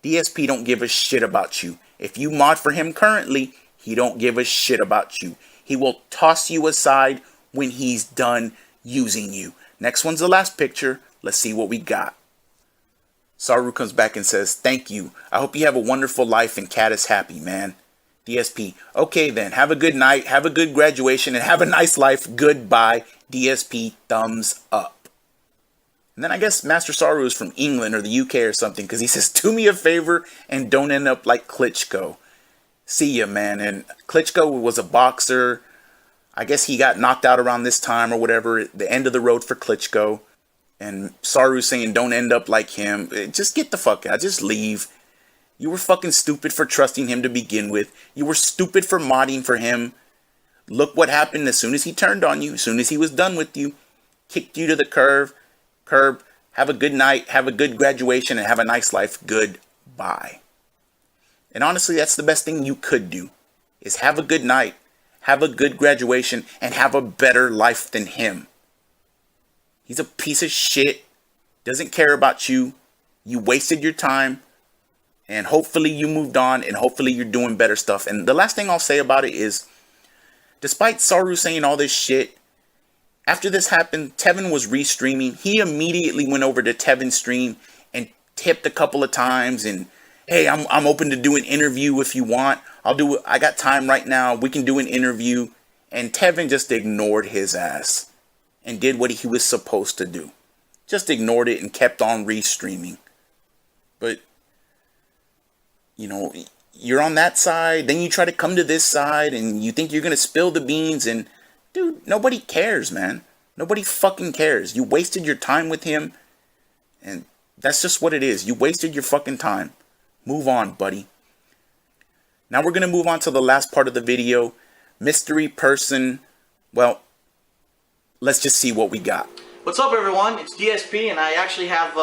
DSP don't give a shit about you. If you mod for him currently, he don't give a shit about you. He will toss you aside when he's done using you. Next one's the last picture. Let's see what we got. Saru comes back and says, thank you. I hope you have a wonderful life and Cat is happy, man. DSP, okay then. Have a good night. Have a good graduation and have a nice life. Goodbye. DSP, thumbs up. And then I guess MasterSaru is from England or the UK or something, because he says, do me a favor and don't end up like Klitschko. See ya, man. And Klitschko was a boxer. I guess he got knocked out around this time or whatever. The end of the road for Klitschko. And Saru saying, don't end up like him. Just get the fuck out. Just leave. You were fucking stupid for trusting him to begin with. You were stupid for modding for him. Look what happened as soon as he turned on you. As soon as he was done with you. Kicked you to the curb. Have a good night. Have a good graduation. And have a nice life. Goodbye. And honestly, that's the best thing you could do. Is have a good night. Have a good graduation. And have a better life than him. He's a piece of shit. Doesn't care about you. You wasted your time. And hopefully you moved on. And hopefully you're doing better stuff. And the last thing I'll say about it is, despite Saru saying all this shit, after this happened, Tevin was restreaming. He immediately went over to Tevin's stream and tipped a couple of times. And, hey, I'm open to do an interview if you want. I got time right now. We can do an interview. And Tevin just ignored his ass. And did what he was supposed to do. Just ignored it and kept on restreaming. But, you know, you're on that side. Then you try to come to this side. And you think you're going to spill the beans. And, dude, nobody cares, man. Nobody fucking cares. You wasted your time with him. And that's just what it is. You wasted your fucking time. Move on, buddy. Now we're going to move on to the last part of the video. Mystery person. Well, let's just see what we got. What's up, everyone? It's DSP, and I actually have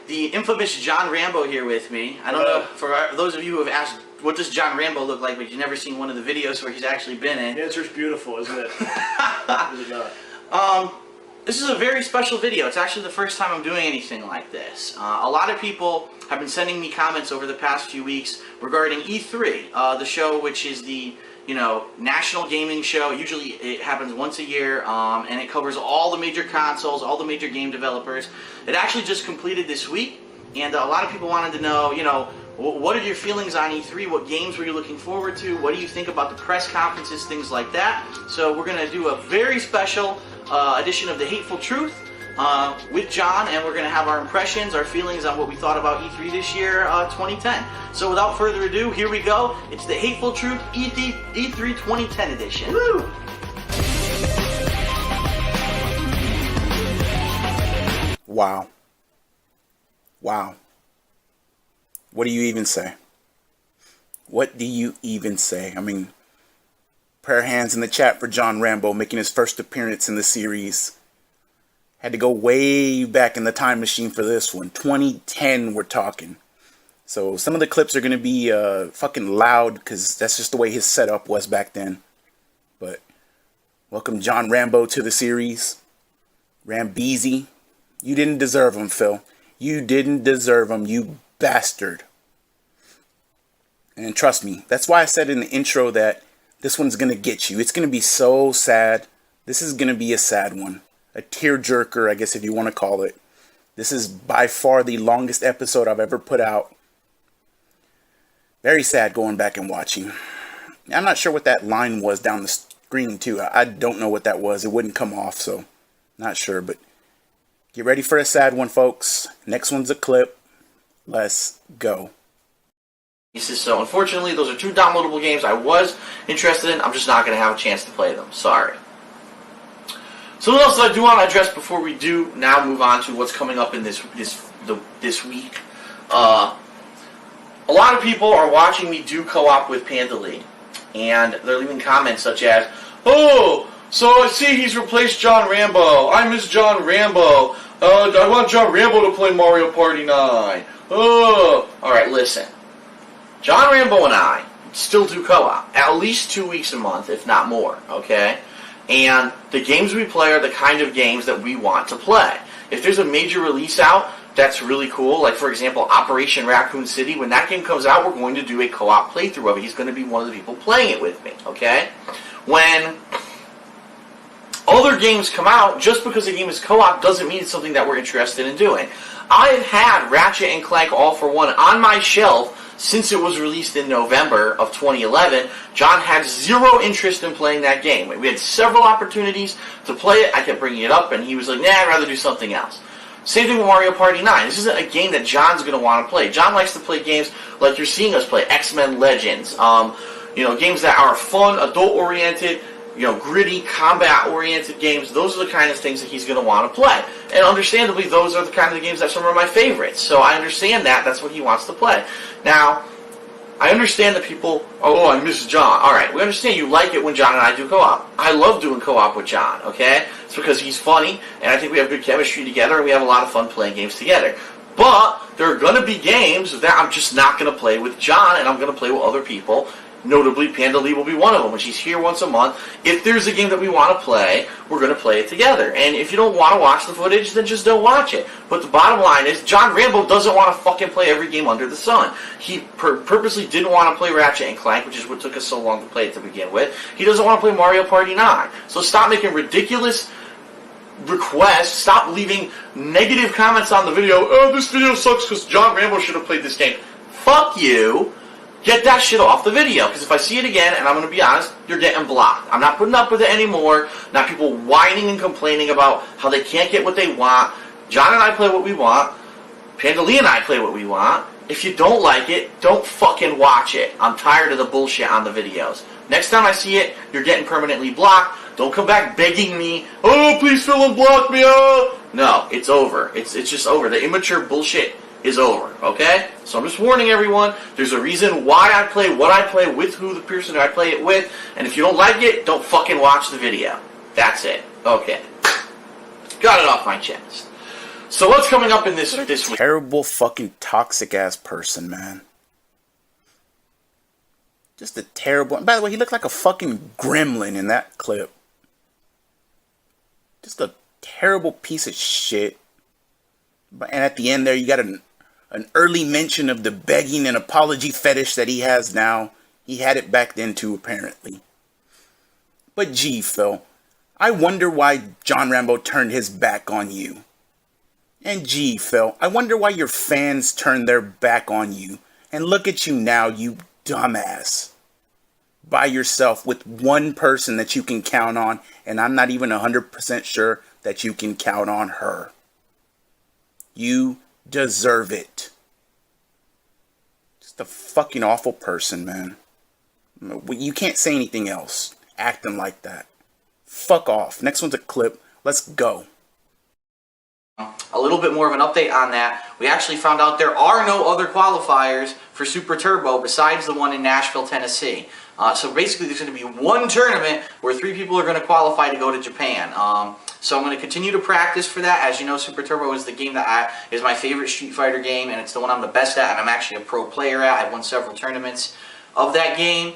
the infamous John Rambo here with me. I don't know, for those of you who have asked, what does John Rambo look like, but you've never seen one of the videos where he's actually been in. The answer's beautiful, isn't it? Is it not? This is a very special video. It's actually the first time I'm doing anything like this. A lot of people have been sending me comments over the past few weeks regarding E3, the show which is the national gaming show. Usually it happens once a year, and it covers all the major consoles, all the major game developers. It actually just completed this week, and a lot of people wanted to know, what are your feelings on E3? What games were you looking forward to? What do you think about the press conferences, things like that? So we're going to do a very special edition of The Hateful Truth with John, and we're going to have our impressions, our feelings on what we thought about E3 this year, 2010. So without further ado, here we go. It's The Hateful Truth E3 2010 edition. Woo! Wow. Wow. What do you even say? What do you even say? I mean, prayer hands in the chat for John Rambo making his first appearance in the series. Had to go way back in the time machine for this one. 2010 we're talking. So some of the clips are going to be fucking loud because that's just the way his setup was back then. But welcome John Rambo to the series. Rambeezy. You didn't deserve him, Phil. You didn't deserve him, you bastard. And trust me, that's why I said in the intro that this one's going to get you. It's going to be so sad. This is going to be a sad one. A tearjerker, I guess if you want to call it. This is by far the longest episode I've ever put out. Very sad going back and watching. I'm not sure what that line was down the screen too. I don't know what that was. It wouldn't come off, so not sure. But get ready for a sad one, folks. Next one's a clip. Let's go. So unfortunately, those are two downloadable games I was interested in. I'm just not going to have a chance to play them. Sorry. So what else I do want to address before we do now move on to what's coming up in this week? A lot of people are watching me do co-op with Panda League, and they're leaving comments such as, Oh, so I see he's replaced John Rambo. I miss John Rambo. I want John Rambo to play Mario Party 9. Oh. Alright, listen. John Rambo and I still do co-op. At least 2 weeks a month, if not more, okay? And the games we play are the kind of games that we want to play. If there's a major release out, that's really cool. Like, for example, Operation Raccoon City. When that game comes out, we're going to do a co-op playthrough of it. He's going to be one of the people playing it with me, okay? When other games come out, just because a game is co-op doesn't mean it's something that we're interested in doing. I've had Ratchet and Clank All for One on my shelf since it was released in November of 2011. John had zero interest in playing that game. We had several opportunities to play it. I kept bringing it up, and he was like, nah, I'd rather do something else. Same thing with Mario Party 9. This isn't a game that John's going to want to play. John likes to play games like you're seeing us play, X-Men Legends, games that are fun, adult-oriented, gritty, combat-oriented games. Those are the kind of things that he's going to want to play. And understandably, those are the kind of games that some of my favorites. So I understand that. That's what he wants to play. Now, I understand that people, I miss John. Alright, we understand you like it when John and I do co-op. I love doing co-op with John, okay? It's because he's funny, and I think we have good chemistry together, and we have a lot of fun playing games together. But there are going to be games that I'm just not going to play with John, and I'm going to play with other people. Notably, Panda Lee will be one of them, when she's here once a month. If there's a game that we want to play, we're going to play it together. And if you don't want to watch the footage, then just don't watch it. But the bottom line is, John Rambo doesn't want to fucking play every game under the sun. He purposely didn't want to play Ratchet and Clank, which is what took us so long to play it to begin with. He doesn't want to play Mario Party 9. So stop making ridiculous requests. Stop leaving negative comments on the video. Oh, this video sucks because John Rambo should have played this game. Fuck you. Get that shit off the video, because if I see it again, and I'm going to be honest, you're getting blocked. I'm not putting up with it anymore. Not people whining and complaining about how they can't get what they want. John and I play what we want. Panda Lee and I play what we want. If you don't like it, don't fucking watch it. I'm tired of the bullshit on the videos. Next time I see it, you're getting permanently blocked. Don't come back begging me, oh, please Phil unblock me, oh. No, it's over. It's just over. The immature bullshit is over, okay? So I'm just warning everyone, there's a reason why I play what I play with who the person I play it with, and if you don't like it, don't fucking watch the video. That's it. Okay. Got it off my chest. So what's coming up in this week? Terrible fucking toxic ass person, man. Just a terrible... By the way, he looked like a fucking gremlin in that clip. Just a terrible piece of shit. And at the end there, you got an early mention of the begging and apology fetish that he has now. He had it back then too, apparently. But gee, Phil, I wonder why John Rambo turned his back on you. And gee, Phil, I wonder why your fans turned their back on you. And look at you now, you dumbass. By yourself with one person that you can count on, and I'm not even 100% sure that you can count on her. You deserve it. Just a fucking awful person, man. You can't say anything else acting like that. Fuck off. Next one's a clip. Let's go. A little bit more of an update on that. We actually found out there are no other qualifiers for Super Turbo besides the one in Nashville, Tennessee. So basically there's going to be one tournament where 3 people are going to qualify to go to Japan. So I'm going to continue to practice for that. As you know, Super Turbo is the game that is my favorite Street Fighter game, and it's the one I'm the best at, and I'm actually a pro player at. I've won several tournaments of that game.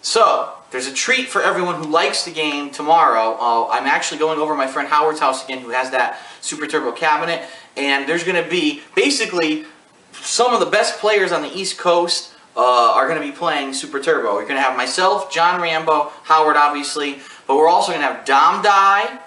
So there's a treat for everyone who likes the game tomorrow. I'm actually going over to my friend Howard's house again, who has that Super Turbo cabinet, and there's going to be basically some of the best players on the East Coast are going to be playing Super Turbo. We're going to have myself, John Rambo, Howard obviously, but we're also going to have Dom Dye,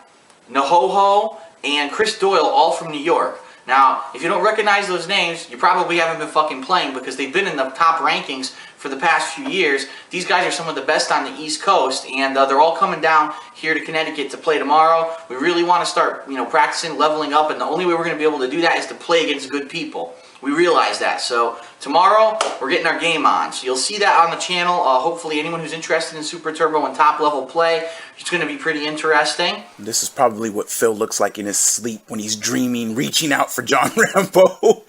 Nahoho, and Chris Doyle, all from New York. Now, if you don't recognize those names, you probably haven't been fucking playing, because they've been in the top rankings for the past few years. These guys are some of the best on the East Coast, and they're all coming down here to Connecticut to play tomorrow. We really want to start, practicing, leveling up, and the only way we're going to be able to do that is to play against good people. We realize that. So tomorrow, we're getting our game on. So you'll see that on the channel. Hopefully anyone who's interested in Super Turbo and top level play, it's going to be pretty interesting. This is probably what Phil looks like in his sleep when he's dreaming, reaching out for John Rambo.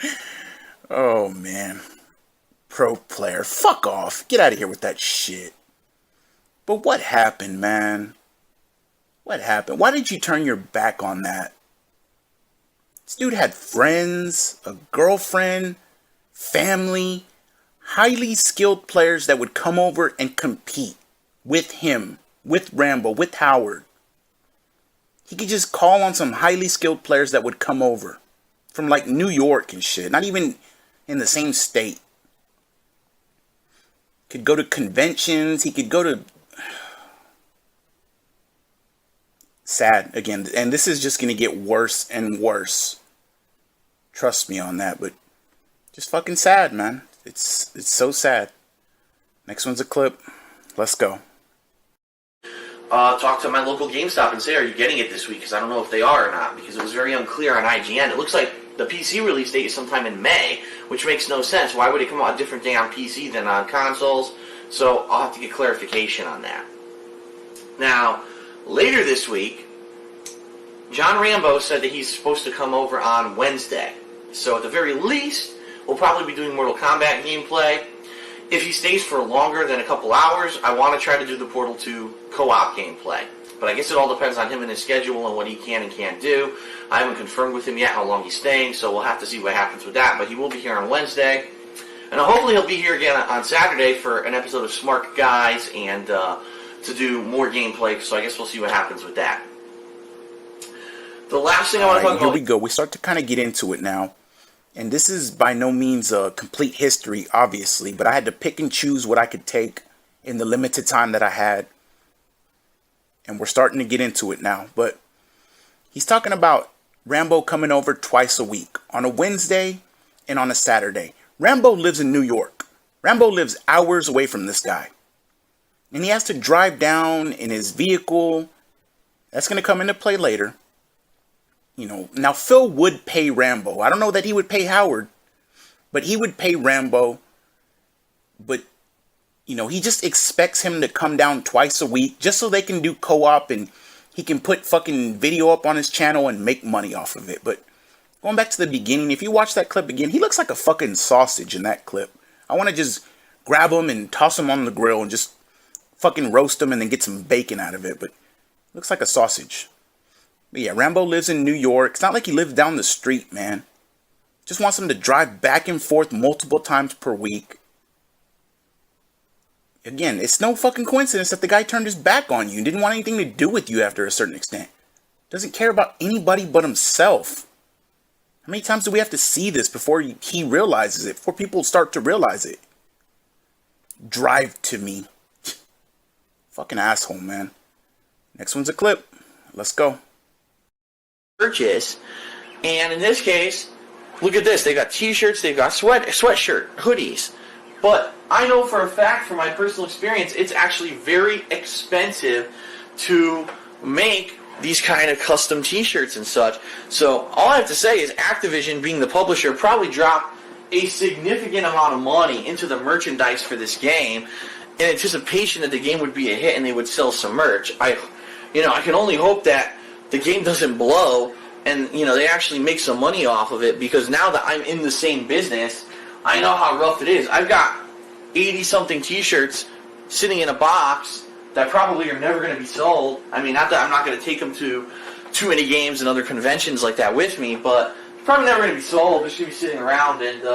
Oh, man. Pro player. Fuck off. Get out of here with that shit. But what happened, man? What happened? Why did you turn your back on that? This dude had friends, a girlfriend, family, highly skilled players that would come over and compete with him, with Rambo, with Howard. He could just call on some highly skilled players that would come over from like New York and shit, not even in the same state. Could go to conventions, he could go to... Sad, again, and this is just going to get worse and worse. Trust me on that, but just fucking sad, man. It's so sad. Next one's a clip. Let's go. Talk to my local GameStop and say, are you getting it this week? Because I don't know if they are or not, because it was very unclear on IGN. It looks like the PC release date is sometime in May, which makes no sense. Why would it come out a different day on PC than on consoles? So I'll have to get clarification on that. Now, later this week, John Rambo said that he's supposed to come over on Wednesday. So at the very least, we'll probably be doing Mortal Kombat gameplay. If he stays for longer than a couple hours, I want to try to do the Portal 2 co-op gameplay. But I guess it all depends on him and his schedule and what he can and can't do. I haven't confirmed with him yet how long he's staying, so we'll have to see what happens with that. But he will be here on Wednesday. And hopefully he'll be here again on Saturday for an episode of Smart Guys and to do more gameplay. So I guess we'll see what happens with that. The last thing I want to talk about... Here we go. We start to kind of get into it now. And this is by no means a complete history, obviously. But I had to pick and choose what I could take in the limited time that I had. And we're starting to get into it now. But he's talking about Rambo coming over twice a week. On a Wednesday and on a Saturday. Rambo lives in New York. Rambo lives hours away from this guy. And he has to drive down in his vehicle. That's going to come into play later. You know, now Phil would pay Rambo. I don't know that he would pay Howard, but he would pay Rambo. But, you know, he just expects him to come down twice a week just so they can do co-op and he can put fucking video up on his channel and make money off of it. But going back to the beginning, if you watch that clip again, he looks like a fucking sausage in that clip. I want to just grab him and toss him on the grill and just fucking roast him and then get some bacon out of it. But looks like a sausage. But yeah, Rambo lives in New York. It's not like he lives down the street, man. Just wants him to drive back and forth multiple times per week. Again, it's no fucking coincidence that the guy turned his back on you and didn't want anything to do with you after a certain extent. Doesn't care about anybody but himself. How many times do we have to see this before he realizes it? Before people start to realize it? Drive to me. Fucking asshole, man. Next one's a clip. Let's go. Purchase, and in this case, look at this. They got t-shirts, they've got sweatshirt, hoodies. But I know for a fact, from my personal experience, it's actually very expensive to make these kind of custom t-shirts and such. So all I have to say is Activision, being the publisher, probably dropped a significant amount of money into the merchandise for this game in anticipation that the game would be a hit and they would sell some merch. I can only hope that the game doesn't blow and, they actually make some money off of it, because now that I'm in the same business, I know how rough it is. I've got 80-something t-shirts sitting in a box that probably are never going to be sold. I mean, not that I'm not going to take them to too many games and other conventions like that with me, but probably never going to be sold. They're just going to be sitting around, and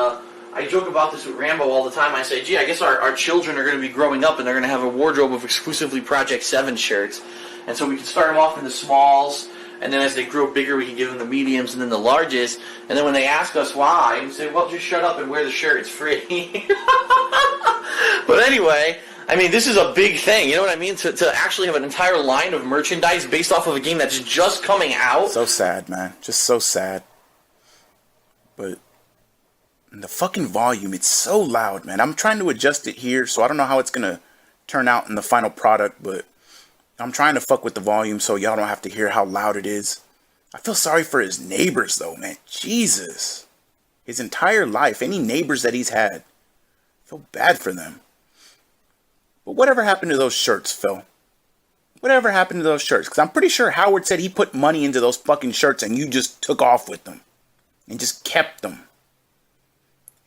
I joke about this with Rambo all the time. I say, gee, I guess our children are going to be growing up and they're going to have a wardrobe of exclusively Project 7 shirts. And so we can start them off in the smalls, and then as they grow bigger, we can give them the mediums and then the larges. And then when they ask us why, we say, well, just shut up and wear the shirt. It's free. But anyway, I mean, this is a big thing. You know what I mean? To actually have an entire line of merchandise based off of a game that's just coming out. So sad, man. Just so sad. But the fucking volume, it's so loud, man. I'm trying to adjust it here, so I don't know how it's going to turn out in the final product, but I'm trying to fuck with the volume so y'all don't have to hear how loud it is. I feel sorry for his neighbors, though, man. Jesus. His entire life, any neighbors that he's had, I feel bad for them. But whatever happened to those shirts, Phil? Whatever happened to those shirts? Because I'm pretty sure Howard said he put money into those fucking shirts and you just took off with them. And just kept them.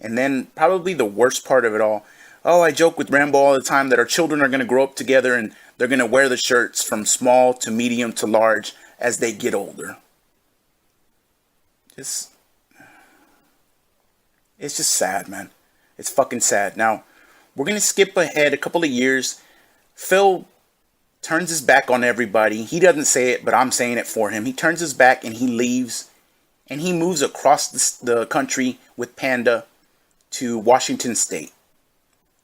And then probably the worst part of it all. Oh, I joke with Rambo all the time that our children are going to grow up together and they're going to wear the shirts from small to medium to large as they get older. It's just sad, man. It's fucking sad. Now, we're going to skip ahead a couple of years. Phil turns his back on everybody. He doesn't say it, but I'm saying it for him. He turns his back and he leaves. And he moves across the country with Panda to Washington State.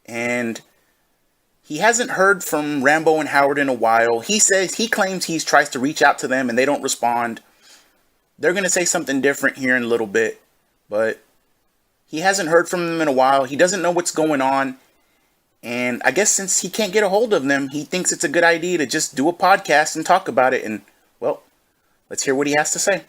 And he hasn't heard from Rambo and Howard in a while. He claims he tries to reach out to them and they don't respond. They're going to say something different here in a little bit. But he hasn't heard from them in a while. He doesn't know what's going on. And I guess since he can't get a hold of them, he thinks it's a good idea to just do a podcast and talk about it. And, well, let's hear what he has to say.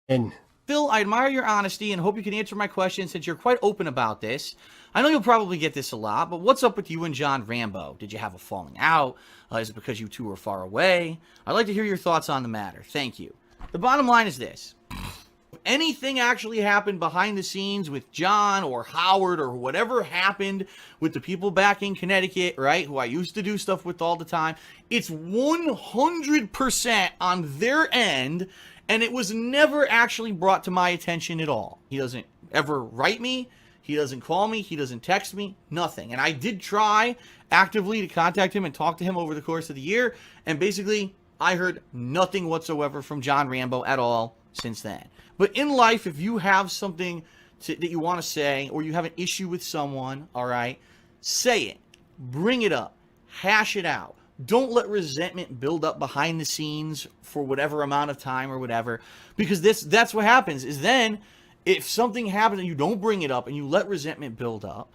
And Phil, I admire your honesty and hope you can answer my question since you're quite open about this. I know you'll probably get this a lot, but what's up with you and John Rambo? Did you have a falling out? Is it because you two were far away? I'd like to hear your thoughts on the matter. Thank you. The bottom line is this. If anything actually happened behind the scenes with John or Howard or whatever happened with the people back in Connecticut, right, who I used to do stuff with all the time, it's 100% on their end, and it was never actually brought to my attention at all. He doesn't ever write me. He doesn't call me. He doesn't text me. Nothing. And I did try actively to contact him and talk to him over the course of the year. And basically, I heard nothing whatsoever from John Rambo at all since then. But in life, if you have something that you want to say or you have an issue with someone, all right, say it. Bring it up. Hash it out. Don't let resentment build up behind the scenes for whatever amount of time or whatever. Because that's what happens is then if something happens and you don't bring it up and you let resentment build up,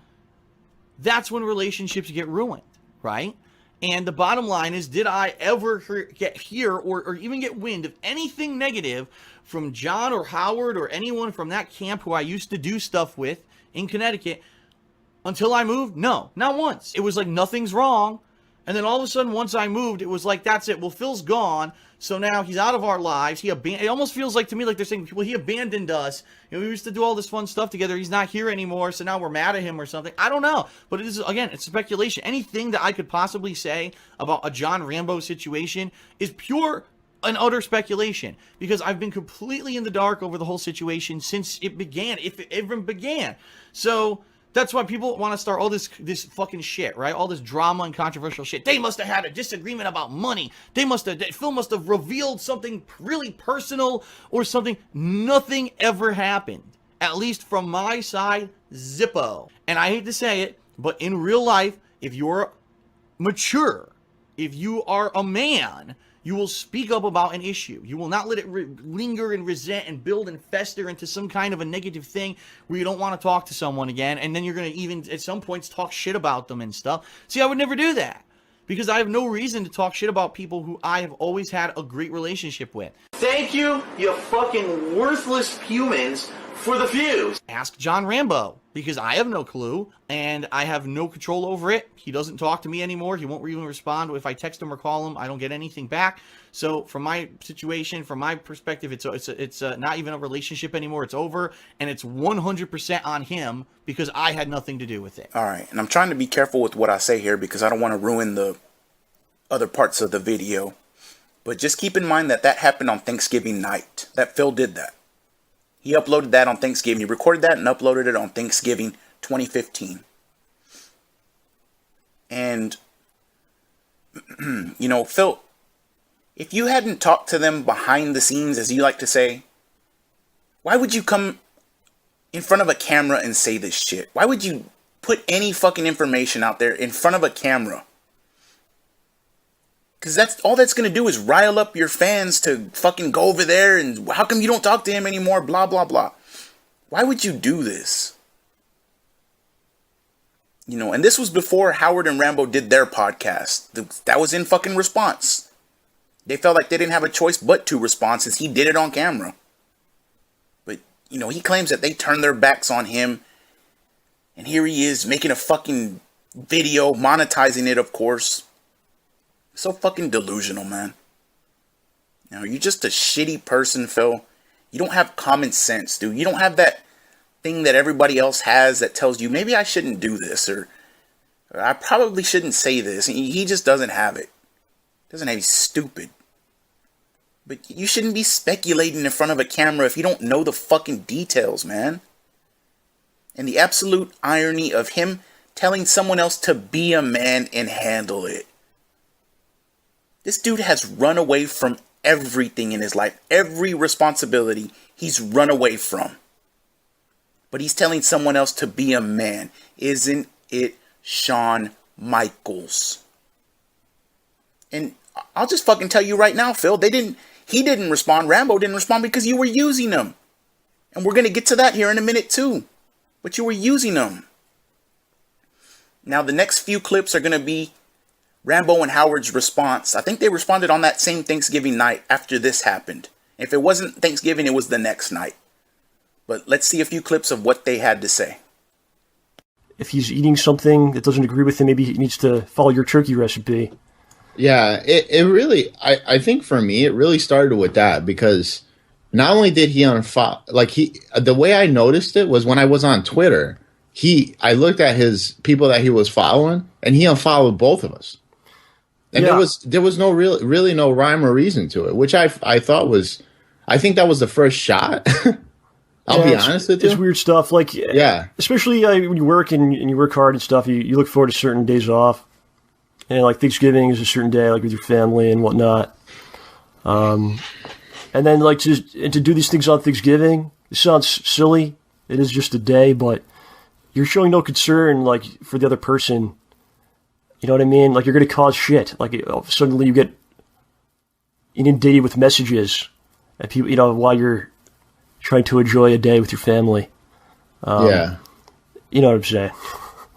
that's when relationships get ruined, right? And the bottom line is, did I ever hear or even get wind of anything negative from John or Howard or anyone from that camp who I used to do stuff with in Connecticut until I moved? No, not once. It was like nothing's wrong. And then all of a sudden, once I moved, it was like, that's it. Well, Phil's gone. So now he's out of our lives. It almost feels like to me like they're saying, well, he abandoned us. You know, we used to do all this fun stuff together. He's not here anymore. So now we're mad at him or something. I don't know. But it is, again, it's speculation. Anything that I could possibly say about a John Rambo situation is pure and utter speculation. Because I've been completely in the dark over the whole situation since it began, if it even began. So that's why people want to start all this fucking shit, right? All this drama and controversial shit. They must have had a disagreement about money. Phil must have revealed something really personal or something. Nothing ever happened. At least from my side, zippo. And I hate to say it, but in real life, if you're mature, if you are a man, you will speak up about an issue. You will not let it linger and resent and build and fester into some kind of a negative thing where you don't want to talk to someone again. And then you're going to even at some points talk shit about them and stuff. See, I would never do that because I have no reason to talk shit about people who I have always had a great relationship with. Thank you, you fucking worthless humans, for the views. Ask John Rambo, because I have no clue, and I have no control over it. He doesn't talk to me anymore. He won't even respond. If I text him or call him, I don't get anything back. So from my situation, from my perspective, it's not even a relationship anymore. It's over, and it's 100% on him, because I had nothing to do with it. All right, and I'm trying to be careful with what I say here, because I don't want to ruin the other parts of the video. But just keep in mind that that happened on Thanksgiving night, that Phil did that. He uploaded that on Thanksgiving. He recorded that and uploaded it on Thanksgiving 2015. And, you know, Phil, if you hadn't talked to them behind the scenes, as you like to say, why would you come in front of a camera and say this shit? Why would you put any fucking information out there in front of a camera? Because that's all that's going to do is rile up your fans to fucking go over there and how come you don't talk to him anymore, blah, blah, blah. Why would you do this? You know, and this was before Howard and Rambo did their podcast. That was in fucking response. They felt like they didn't have a choice but to respond since he did it on camera. But, you know, he claims that they turned their backs on him. And here he is making a fucking video, monetizing it, of course. So fucking delusional, man. Now, you're just a shitty person, Phil. You don't have common sense, dude. You don't have that thing that everybody else has that tells you, maybe I shouldn't do this, or I probably shouldn't say this. He just doesn't have it. He's stupid. But you shouldn't be speculating in front of a camera if you don't know the fucking details, man. And the absolute irony of him telling someone else to be a man and handle it. This dude has run away from everything in his life. Every responsibility he's run away from. But he's telling someone else to be a man. Isn't it Shawn Michaels? And I'll just fucking tell you right now, Phil. He didn't respond. Rambo didn't respond because you were using him. And we're going to get to that here in a minute too. But you were using him. Now the next few clips are going to be Rambo and Howard's response. I think they responded on that same Thanksgiving night after this happened. If it wasn't Thanksgiving, it was the next night. But let's see a few clips of what they had to say. If he's eating something that doesn't agree with him, maybe he needs to follow your turkey recipe. Yeah, it really, I think for me, it really started with that, because not only did he unfollow, the way I noticed it was when I was on Twitter, I looked at his people that he was following, and he unfollowed both of us. And there was no really no rhyme or reason to it, which I thought was, I think that was the first shot. I'll be honest with you. It's weird stuff. Especially when you work and you work hard and stuff, you look forward to certain days off. And like Thanksgiving is a certain day, like with your family and whatnot. And then to do these things on Thanksgiving, it sounds silly. It is just a day, but you're showing no concern for the other person. You know what I mean? You're going to cause shit. Suddenly you get inundated with messages at people, while you're trying to enjoy a day with your family. Yeah. You know what I'm saying?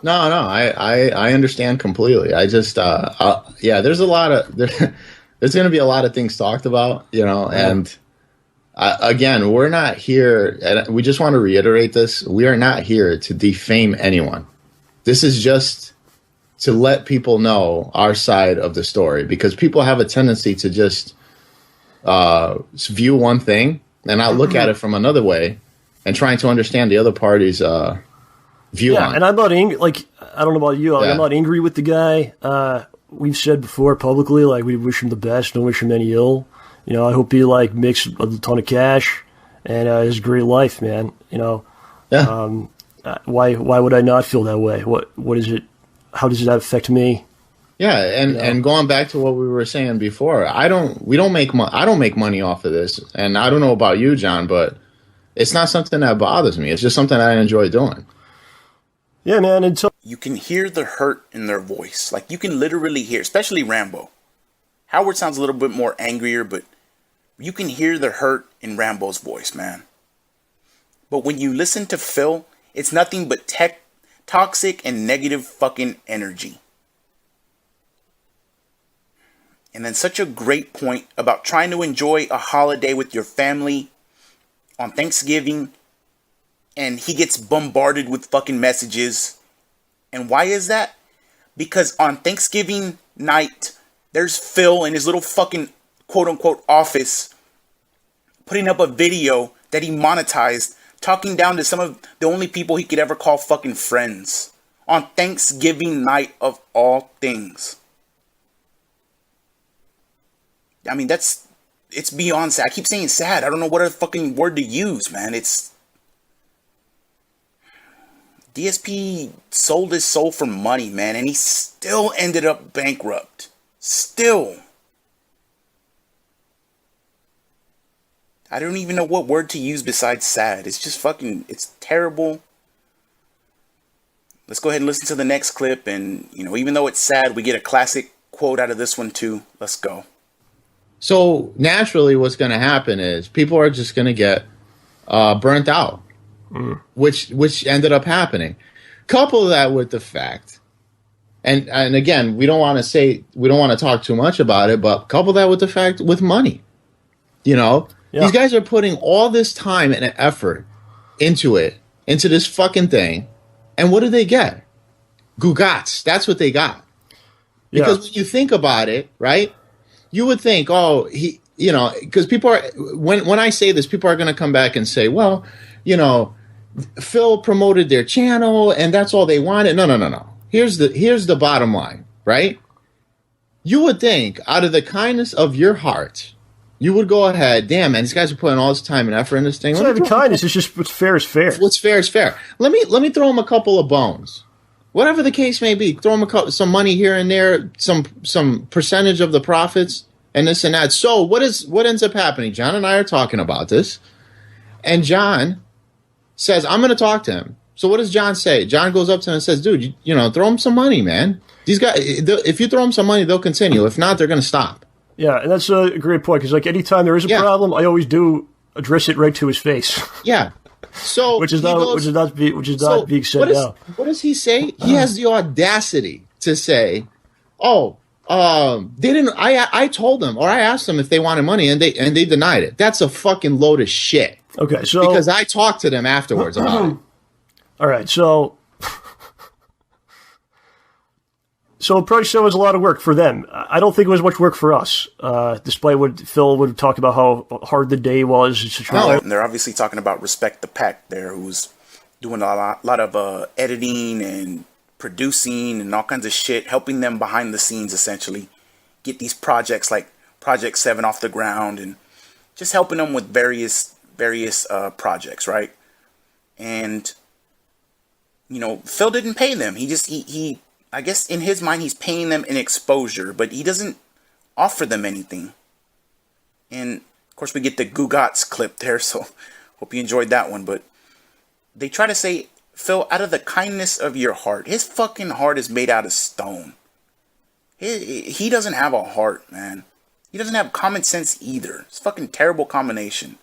No, I understand completely. I just, there's a lot of, there's going to be a lot of things talked about, and again, we're not here, and we just want to reiterate this. We are not here to defame anyone. This is just to let people know our side of the story, because people have a tendency to just view one thing and not look at it from another way and trying to understand the other party's view on it. And I'm not angry. I don't know about you. I'm not angry with the guy. We've said before publicly, we wish him the best. Don't wish him any ill. I hope he makes a ton of cash and has a great life, man. Yeah. Why would I not feel that way? What is it? How does that affect me? Yeah, and going back to what we were saying before, I don't make money off of this, and I don't know about you, John, but it's not something that bothers me. It's just something I enjoy doing. Yeah, man. You can hear the hurt in their voice. You can literally hear, especially Rambo. Howard sounds a little bit more angrier, but you can hear the hurt in Rambo's voice, man. But when you listen to Phil, it's nothing but toxic and negative fucking energy. And then such a great point about trying to enjoy a holiday with your family on Thanksgiving, and he gets bombarded with fucking messages. And why is that? Because on Thanksgiving night, there's Phil in his little fucking quote-unquote office putting up a video that he monetized, talking down to some of the only people he could ever call fucking friends on Thanksgiving night of all things. I mean, it's beyond sad. I keep saying sad. I don't know what other fucking word to use, man. DSP sold his soul for money, man, and he still ended up bankrupt. Still. I don't even know what word to use besides sad. It's just fucking, it's terrible. Let's go ahead and listen to the next clip, and, even though it's sad, we get a classic quote out of this one too. Let's go. So naturally what's going to happen is people are just going to get burnt out, which ended up happening. Couple that with the fact, and again, we don't want to talk too much about it, but couple that with the fact with money. These guys are putting all this time and effort into this fucking thing, and what do they get? Gugats. That's what they got. Because when you think about it, right? You would think, because people are, when I say this, people are going to come back and say, well, Phil promoted their channel and that's all they wanted. No. here's the bottom line, right? You would think, out of the kindness of your heart, you would go ahead. Damn, man, these guys are putting all this time and effort in this thing. It's not even kindness. It's just what's fair is fair. What's fair is fair. Let me throw them a couple of bones. Whatever the case may be, throw them some money here and there, some percentage of the profits, and this and that. So what ends up happening? John and I are talking about this, and John says, I'm going to talk to him. So what does John say? John goes up to him and says, dude, you know, throw him some money, man. These guys, if you throw them some money, they'll continue. If not, they're going to stop. Yeah, and that's a great point, because like anytime there is a problem, I always do address it right to his face. Yeah. So which is not being said now. What does he say? He has the audacity to say, "Oh, they didn't." I told them, or I asked them if they wanted money, and they denied it. That's a fucking load of shit. Okay, so because I talked to them afterwards about it. All right, so probably so was a lot of work for them. I don't think it was much work for us, despite what Phil would talk about how hard the day was. And they're obviously talking about Respect the Pack there, who's doing a lot of editing and producing and all kinds of shit, helping them behind the scenes, essentially, get these projects like Project 7 off the ground and just helping them with various projects, right? And, you know, Phil didn't pay them. He I guess in his mind, he's paying them an exposure, but he doesn't offer them anything. And, of course, we get the Gugats clip there, so hope you enjoyed that one. But they try to say, Phil, out of the kindness of your heart. His fucking heart is made out of stone. He doesn't have a heart, man. He doesn't have common sense either. It's a fucking terrible combination.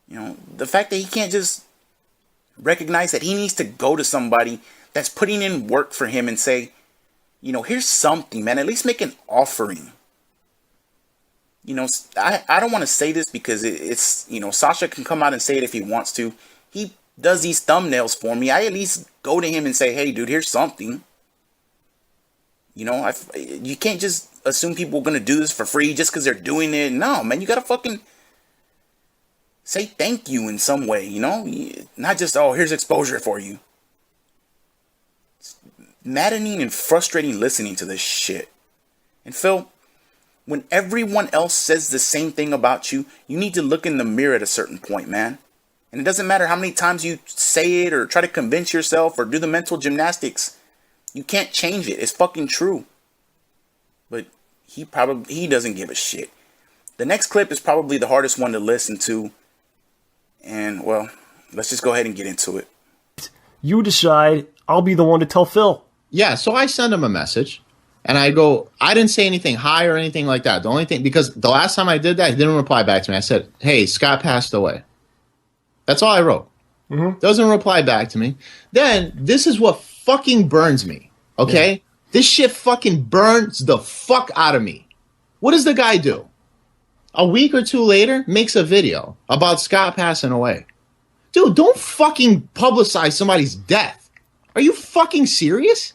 You know, the fact that he can't just recognize that he needs to go to somebody that's putting in work for him and say, you know, here's something, man. At least make an offering. You know, I don't want to say this because it's, you know, Sasha can come out and say it if he wants to. He does these thumbnails for me. I at least go to him and say, hey, dude, here's something. You know, you can't just assume people are going to do this for free just because they're doing it. No, man, you got to fucking say thank you in some way, you know? Not just, oh, here's exposure for you. Maddening and frustrating listening to this shit. And Phil, when everyone else says the same thing about you, you need to look in the mirror at a certain point, man. And it doesn't matter how many times you say it or try to convince yourself or do the mental gymnastics. You can't change it. It's fucking true. But he doesn't give a shit. The next clip is probably the hardest one to listen to. And, well, let's just go ahead and get into it. You decide. I'll be the one to tell Phil. Yeah, so I send him a message, and I go, I didn't say anything hi or anything like that. The only thing, because the last time I did that, he didn't reply back to me. I said, hey, Scott passed away. That's all I wrote. Mm-hmm. Doesn't reply back to me. Then, this is what fucking burns me, okay? Yeah. This shit fucking burns the fuck out of me. What does the guy do? A week or two later, makes a video about Scott passing away. Dude, don't fucking publicize somebody's death. Are you fucking serious?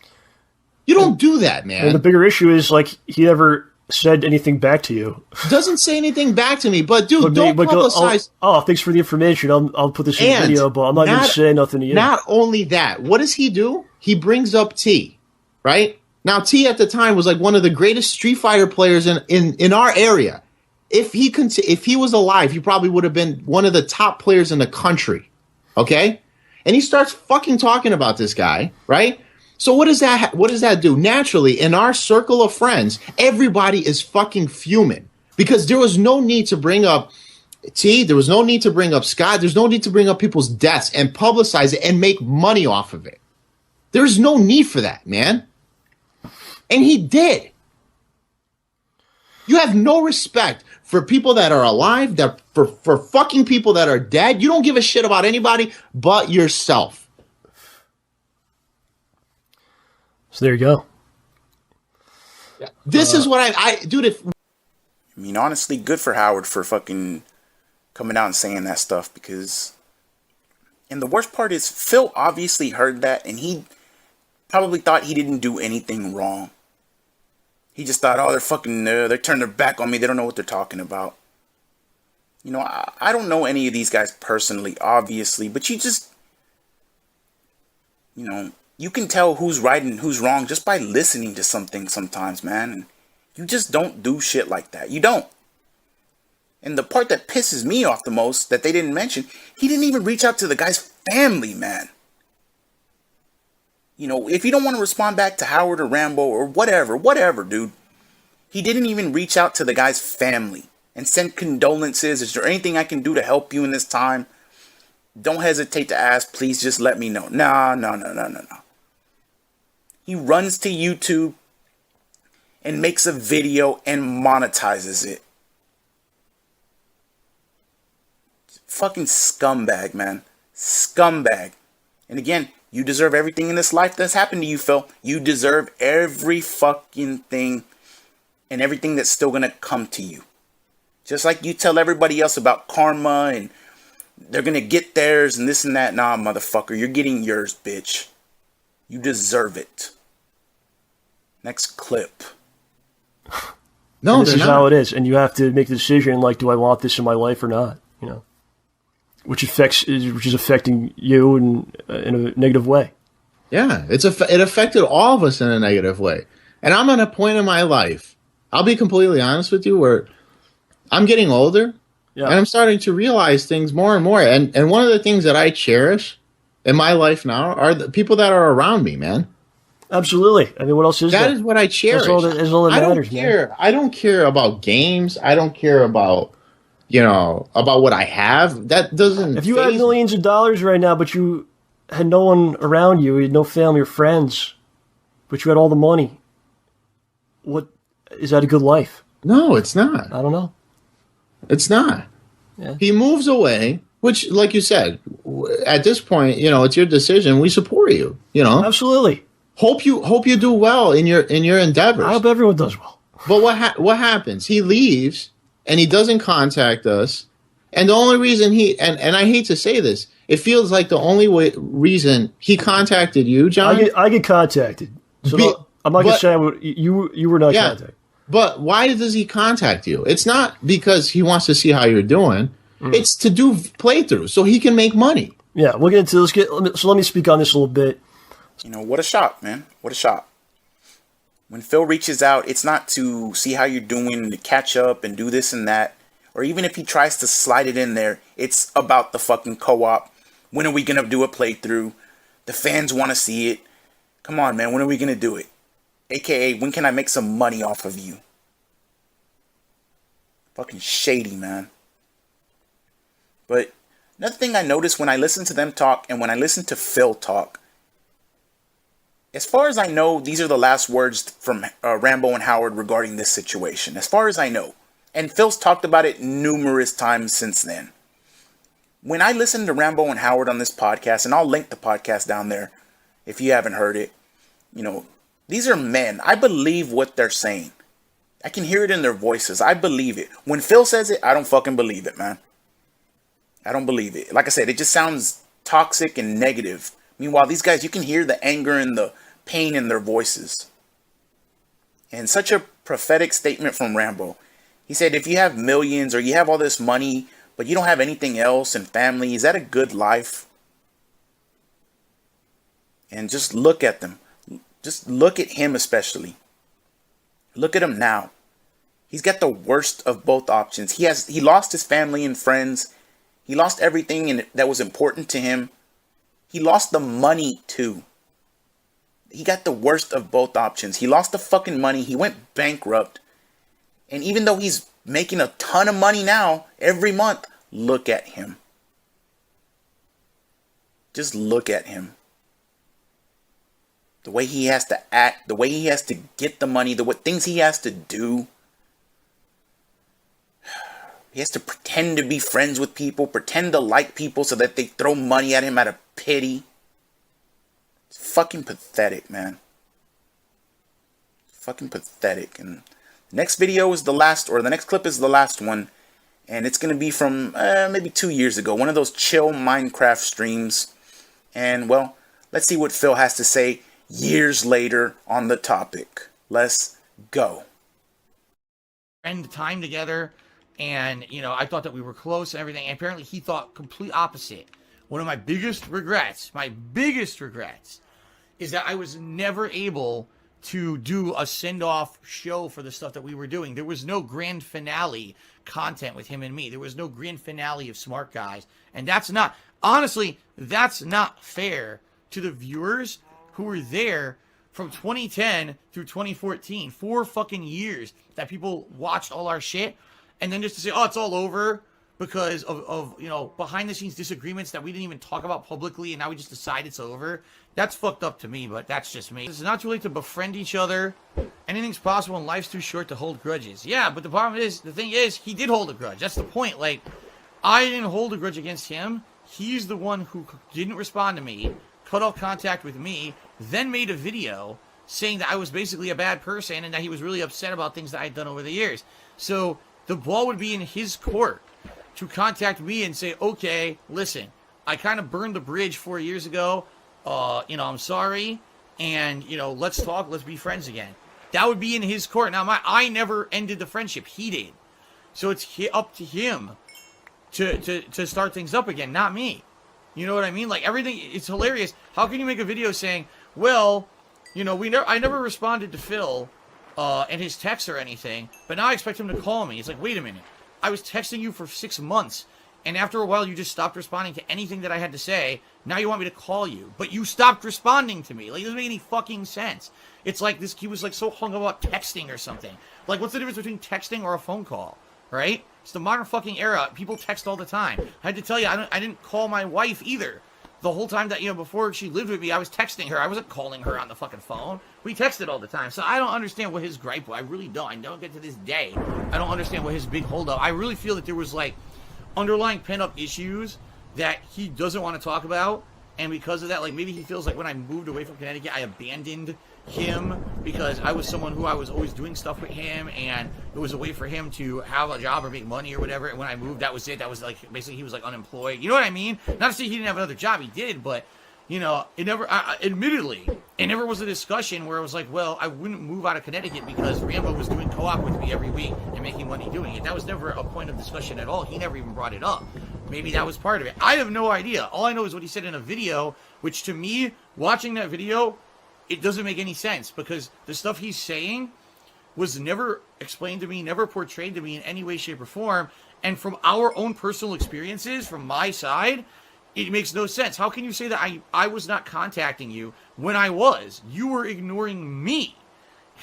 You don't do that, man. And the bigger issue is, like, he never said anything back to you. Doesn't say anything back to me, but dude, don't publicize. Oh, thanks for the information. I'll put this in the video, but I'm not going to say nothing to you. Not only that, what does he do? He brings up T, right? Now, T at the time was like one of the greatest Street Fighter players in our area. If he was alive, he probably would have been one of the top players in the country. Okay? And he starts fucking talking about this guy, right? So what does that do? Naturally, in our circle of friends, everybody is fucking fuming because there was no need to bring up T. There was no need to bring up Scott. There's no need to bring up people's deaths and publicize it and make money off of it. There's no need for that, man. And he did. You have no respect for people that are alive, for fucking people that are dead. You don't give a shit about anybody but yourself. So there you go. Yeah. This is what I dude. I mean, honestly, good for Howard for fucking coming out and saying that stuff because, and the worst part is Phil obviously heard that and he probably thought he didn't do anything wrong. He just thought, oh, they're fucking, they turned their back on me. They don't know what they're talking about. You know, I don't know any of these guys personally, obviously, but you just, you know, You can tell who's right and who's wrong just by listening to something sometimes, man. And you just don't do shit like that. You don't. And the part that pisses me off the most that they didn't mention, he didn't even reach out to the guy's family, man. You know, if you don't want to respond back to Howard or Rambo or whatever, dude. He didn't even reach out to the guy's family and send condolences. Is there anything I can do to help you in this time? Don't hesitate to ask. Please just let me know. No. He runs to YouTube and makes a video and monetizes it. Fucking scumbag, man. Scumbag. And again, you deserve everything in this life that's happened to you, Phil. You deserve every fucking thing and everything that's still gonna come to you. Just like you tell everybody else about karma and they're gonna get theirs and this and that. Nah, motherfucker, you're getting yours, bitch. You deserve it. Next clip. No, this is how it is, and you have to make the decision. Like, do I want this in my life or not? You know, which is affecting you in a negative way. Yeah, it affected all of us in a negative way. And I'm at a point in my life, I'll be completely honest with you, where I'm getting older, and I'm starting to realize things more and more. And one of the things that I cherish in my life now are the people that are around me, man. Absolutely. I mean, what else is there? That is what I cherish. That's all that matters, man. I don't care about games. I don't care about, about what I have. That doesn't. If you had millions of dollars right now, but you had no one around you, you had no family or friends, but you had all the money, what is that a good life? No, it's not. I don't know. It's not. Yeah. He moves away, which, like you said, at this point, it's your decision. We support you. Absolutely. Hope you do well in your endeavors. I hope everyone does well. But what happens? He leaves and he doesn't contact us. And the only reason and I hate to say this, it feels like the only reason he contacted you, John. I get contacted. So I'm not gonna say you were not contacted. But why does he contact you? It's not because he wants to see how you're doing. It's to do playthroughs so he can make money. Yeah, we'll get into this. So let me speak on this a little bit. What a shock, man. What a shock. When Phil reaches out, it's not to see how you're doing, to catch up and do this and that. Or even if he tries to slide it in there, it's about the fucking co-op. When are we going to do a playthrough? The fans want to see it. Come on, man. When are we going to do it? AKA, when can I make some money off of you? Fucking shady, man. But another thing I noticed when I listen to them talk and when I listen to Phil talk, as far as I know, these are the last words from Rambo and Howard regarding this situation. As far as I know. And Phil's talked about it numerous times since then. When I listen to Rambo and Howard on this podcast, and I'll link the podcast down there if you haven't heard it, these are men. I believe what they're saying. I can hear it in their voices. I believe it. When Phil says it, I don't fucking believe it, man. I don't believe it. Like I said, it just sounds toxic and negative. Meanwhile, these guys, you can hear the anger and the pain in their voices. And such a prophetic statement from Rambo. He said, if you have millions or you have all this money, but you don't have anything else and family, is that a good life? And just look at them. Just look at him especially. Look at him now. He's got the worst of both options. He lost his family and friends. He lost everything that was important to him. He lost the money too. He got the worst of both options. He lost the fucking money. He went bankrupt. And even though he's making a ton of money now, every month, look at him. Just look at him. The way he has to act, the way he has to get the money, what things he has to do. He has to pretend to be friends with people, pretend to like people so that they throw money at him out of pity. It's fucking pathetic, man. Fucking pathetic. And the next video is the last, or the next clip is the last one. And it's going to be from maybe 2 years ago. One of those chill Minecraft streams. And, well, let's see what Phil has to say years later on the topic. Let's go. Spend time together. And, I thought that we were close and everything. And apparently he thought complete opposite. One of my biggest regrets is that I was never able to do a send-off show for the stuff that we were doing. There was no grand finale content with him and me. There was no grand finale of Smart Guys. And that's not, honestly, that's not fair to the viewers who were there from 2010 through 2014. 4 fucking years that people watched all our shit. And then just to say, oh, it's all over because of you know, behind the scenes disagreements that we didn't even talk about publicly and now we just decide it's over. That's fucked up to me, but that's just me. It's not too late to befriend each other. Anything's possible and life's too short to hold grudges. Yeah, but the thing is, he did hold a grudge. That's the point. Like, I didn't hold a grudge against him. He's the one who didn't respond to me, cut off contact with me, then made a video saying that I was basically a bad person and that he was really upset about things that I'd done over the years. So the ball would be in his court to contact me and say, okay, listen, I kind of burned the bridge 4 years ago. You know, I'm sorry. And, you know, let's talk. Let's be friends again. That would be in his court. Now, I never ended the friendship. He did. So it's up to him to start things up again, not me. You know what I mean? Like, everything, it's hilarious. How can you make a video saying, well, you know, I never responded to Phil and his texts or anything, but now I expect him to call me. It's like, wait a minute. I was texting you for 6 months, and after a while you just stopped responding to anything that I had to say. Now you want me to call you, but you stopped responding to me. Like, it doesn't make any fucking sense. It's like this, he was like so hung up about texting or something. Like, what's the difference between texting or a phone call, right? It's the modern fucking era. People text all the time. I had to tell you, I didn't call my wife either. The whole time that, you know, before she lived with me, I was texting her. I wasn't calling her on the fucking phone. We texted all the time. So I don't understand what his gripe was. I really don't. I don't get to this day. I don't understand what his big holdup. I really feel that there was, like, underlying pent-up issues that he doesn't want to talk about. And because of that, like, maybe he feels like when I moved away from Connecticut, I abandoned him because I was someone who I was always doing stuff with him, and it was a way for him to have a job or make money or whatever. And when I moved, that was it. That was, like, basically he was, like, unemployed. You know what I mean? Not to say he didn't have another job. He did, but, you know, it never, admittedly, it never was a discussion where it was like, well, I wouldn't move out of Connecticut because Rambo was doing co-op with me every week and making money doing it. That was never a point of discussion at all. He never even brought it up. Maybe that was part of it. I have no idea. All I know is what he said in a video, which to me, watching that video, it doesn't make any sense because the stuff he's saying was never explained to me, never portrayed to me in any way, shape, or form. And from our own personal experiences, from my side, it makes no sense. How can you say that I was not contacting you when I was? You were ignoring me.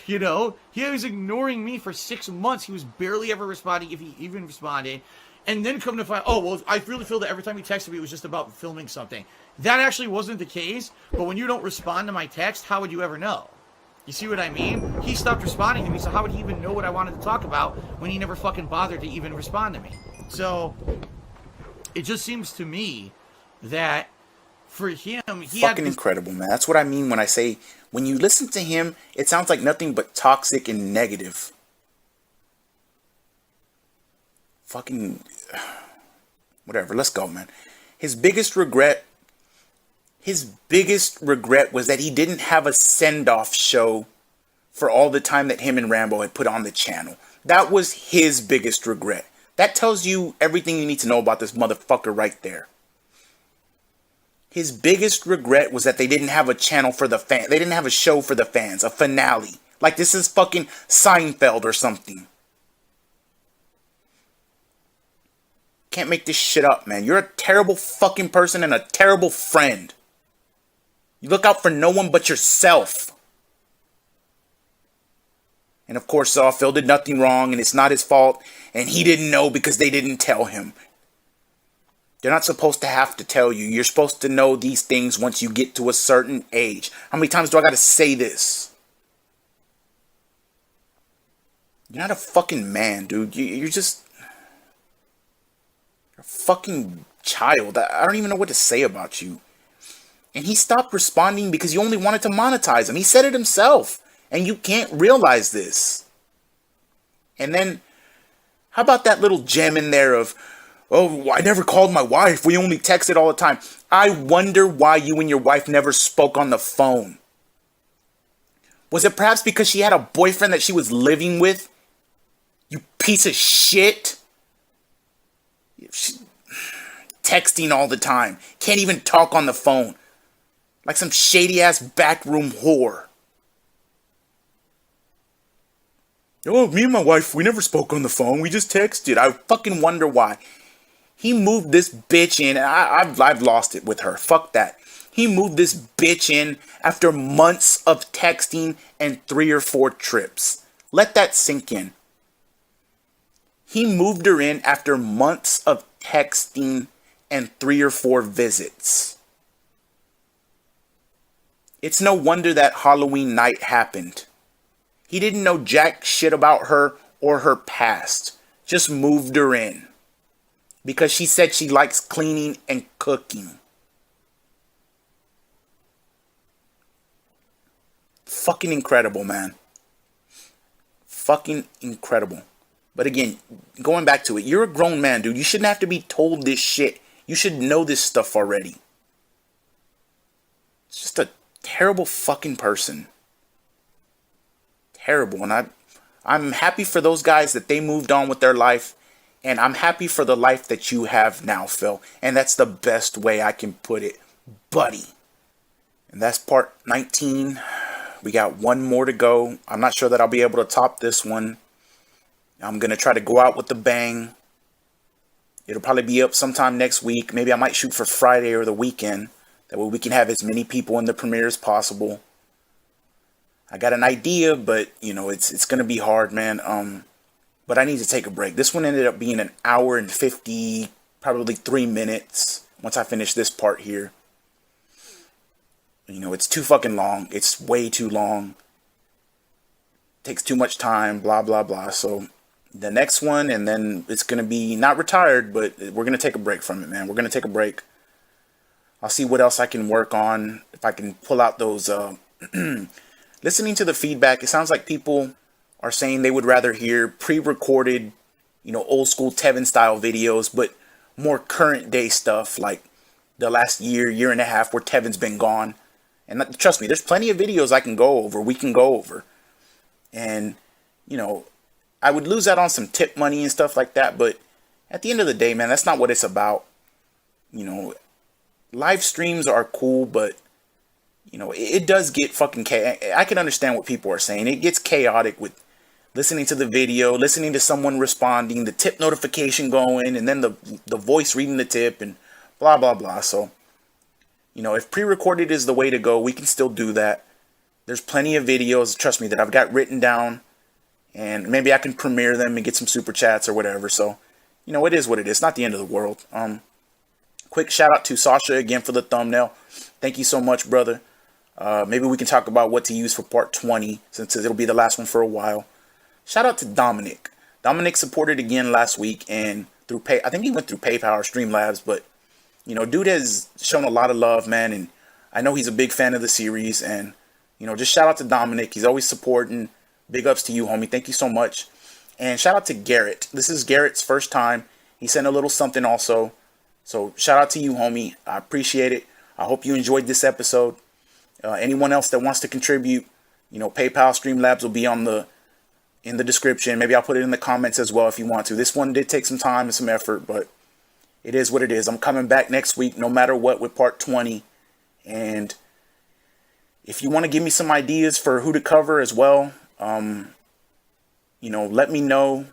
You know? He was ignoring me for 6 months. He was barely ever responding, if he even responded. And then come to find, oh, well, I really feel that every time he texted me, it was just about filming something. That actually wasn't the case, but when you don't respond to my text, how would you ever know? You see what I mean? He stopped responding to me, so how would he even know what I wanted to talk about when he never fucking bothered to even respond to me? So, it just seems to me that for him, he fucking incredible, man. That's what I mean when I say, when you listen to him, it sounds like nothing but toxic and negative. Fucking whatever, let's go, man. His biggest regret was that he didn't have a send-off show for all the time that him and Rambo had put on the channel. That was his biggest regret. That tells you everything you need to know about this motherfucker right there. His biggest regret was that they didn't have a channel for the fans. They didn't have a show for the fans, a finale. Like this is fucking Seinfeld or something. Can't make this shit up, man. You're a terrible fucking person and a terrible friend. You look out for no one but yourself. And of course, Phil did nothing wrong and it's not his fault. And he didn't know because they didn't tell him. They're not supposed to have to tell you. You're supposed to know these things once you get to a certain age. How many times do I gotta say this? You're not a fucking man, dude. You're just... You're a fucking child. I don't even know what to say about you. And he stopped responding because you only wanted to monetize him. He said it himself. And you can't realize this. And then, how about that little gem in there of, oh, I never called my wife. We only texted all the time. I wonder why you and your wife never spoke on the phone. Was it perhaps because she had a boyfriend that she was living with? You piece of shit. Texting all the time. Can't even talk on the phone. Like some shady ass backroom whore. Oh, me and my wife, we never spoke on the phone. We just texted. I fucking wonder why. He moved this bitch in. I've lost it with her. Fuck that. He moved this bitch in after months of texting and 3 or 4 trips. Let that sink in. He moved her in after months of texting and 3 or 4 visits. It's no wonder that Halloween night happened. He didn't know jack shit about her or her past. Just moved her in. Because she said she likes cleaning and cooking. Fucking incredible, man. Fucking incredible. But again, going back to it, you're a grown man, dude. You shouldn't have to be told this shit. You should know this stuff already. It's just a terrible fucking person. Terrible. And I'm happy for those guys that they moved on with their life. And I'm happy for the life that you have now, Phil. And that's the best way I can put it, buddy. And that's part 19. We got one more to go. I'm not sure that I'll be able to top this one. I'm going to try to go out with a bang. It'll probably be up sometime next week. Maybe I might shoot for Friday or the weekend. That way we can have as many people in the premiere as possible. I got an idea, but, you know, it's going to be hard, man. But I need to take a break. This one ended up being an hour and 50, probably 3 minutes once I finish this part here. You know, it's too fucking long. It's way too long. Takes too much time, blah, blah, blah. So the next one, and then it's going to be not retired, but we're going to take a break from it, man. We're going to take a break. I'll see what else I can work on. If I can pull out those, listening to the feedback, it sounds like people are saying they would rather hear pre-recorded, you know, old school Tevin style videos, but more current day stuff like the last year and a half where Tevin's been gone. And trust me, there's plenty of videos I can go over, we can go over. And, you know, I would lose out on some tip money and stuff like that, but at the end of the day, man, that's not what it's about. You know, live streams are cool, but, you know, it does get fucking chaotic. I can understand what people are saying. It gets chaotic with listening to the video, listening to someone responding, the tip notification going, and then the voice reading the tip and blah, blah, blah. So, you know, if pre-recorded is the way to go, we can still do that. There's plenty of videos, trust me, that I've got written down. And maybe I can premiere them and get some super chats or whatever. So, you know, it is what it is. It's not the end of the world. Quick shout out to Sasha again for the thumbnail. Thank you so much, brother. Maybe we can talk about what to use for part 20, since it'll be the last one for a while. Shout out to Dominic. Dominic supported again last week, and I think he went through PayPal or Streamlabs, but, you know, dude has shown a lot of love, man, and I know he's a big fan of the series, and, you know, just shout out to Dominic. He's always supporting. Big ups to you, homie. Thank you so much. And shout out to Garrett. This is Garrett's first time. He sent a little something also. So shout out to you, homie. I appreciate it. I hope you enjoyed this episode. Anyone else that wants to contribute, you know, PayPal, Streamlabs will be in the description. Maybe I'll put it in the comments as well if you want to. This one did take some time and some effort, but it is what it is. I'm coming back next week no matter what with part 20. And if you want to give me some ideas for who to cover as well, you know, let me know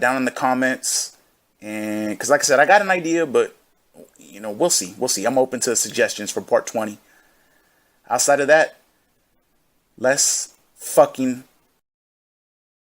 down in the comments. And because like I said, I got an idea, but, you know, we'll see. We'll see. I'm open to suggestions for part 20. Outside of that, let's fucking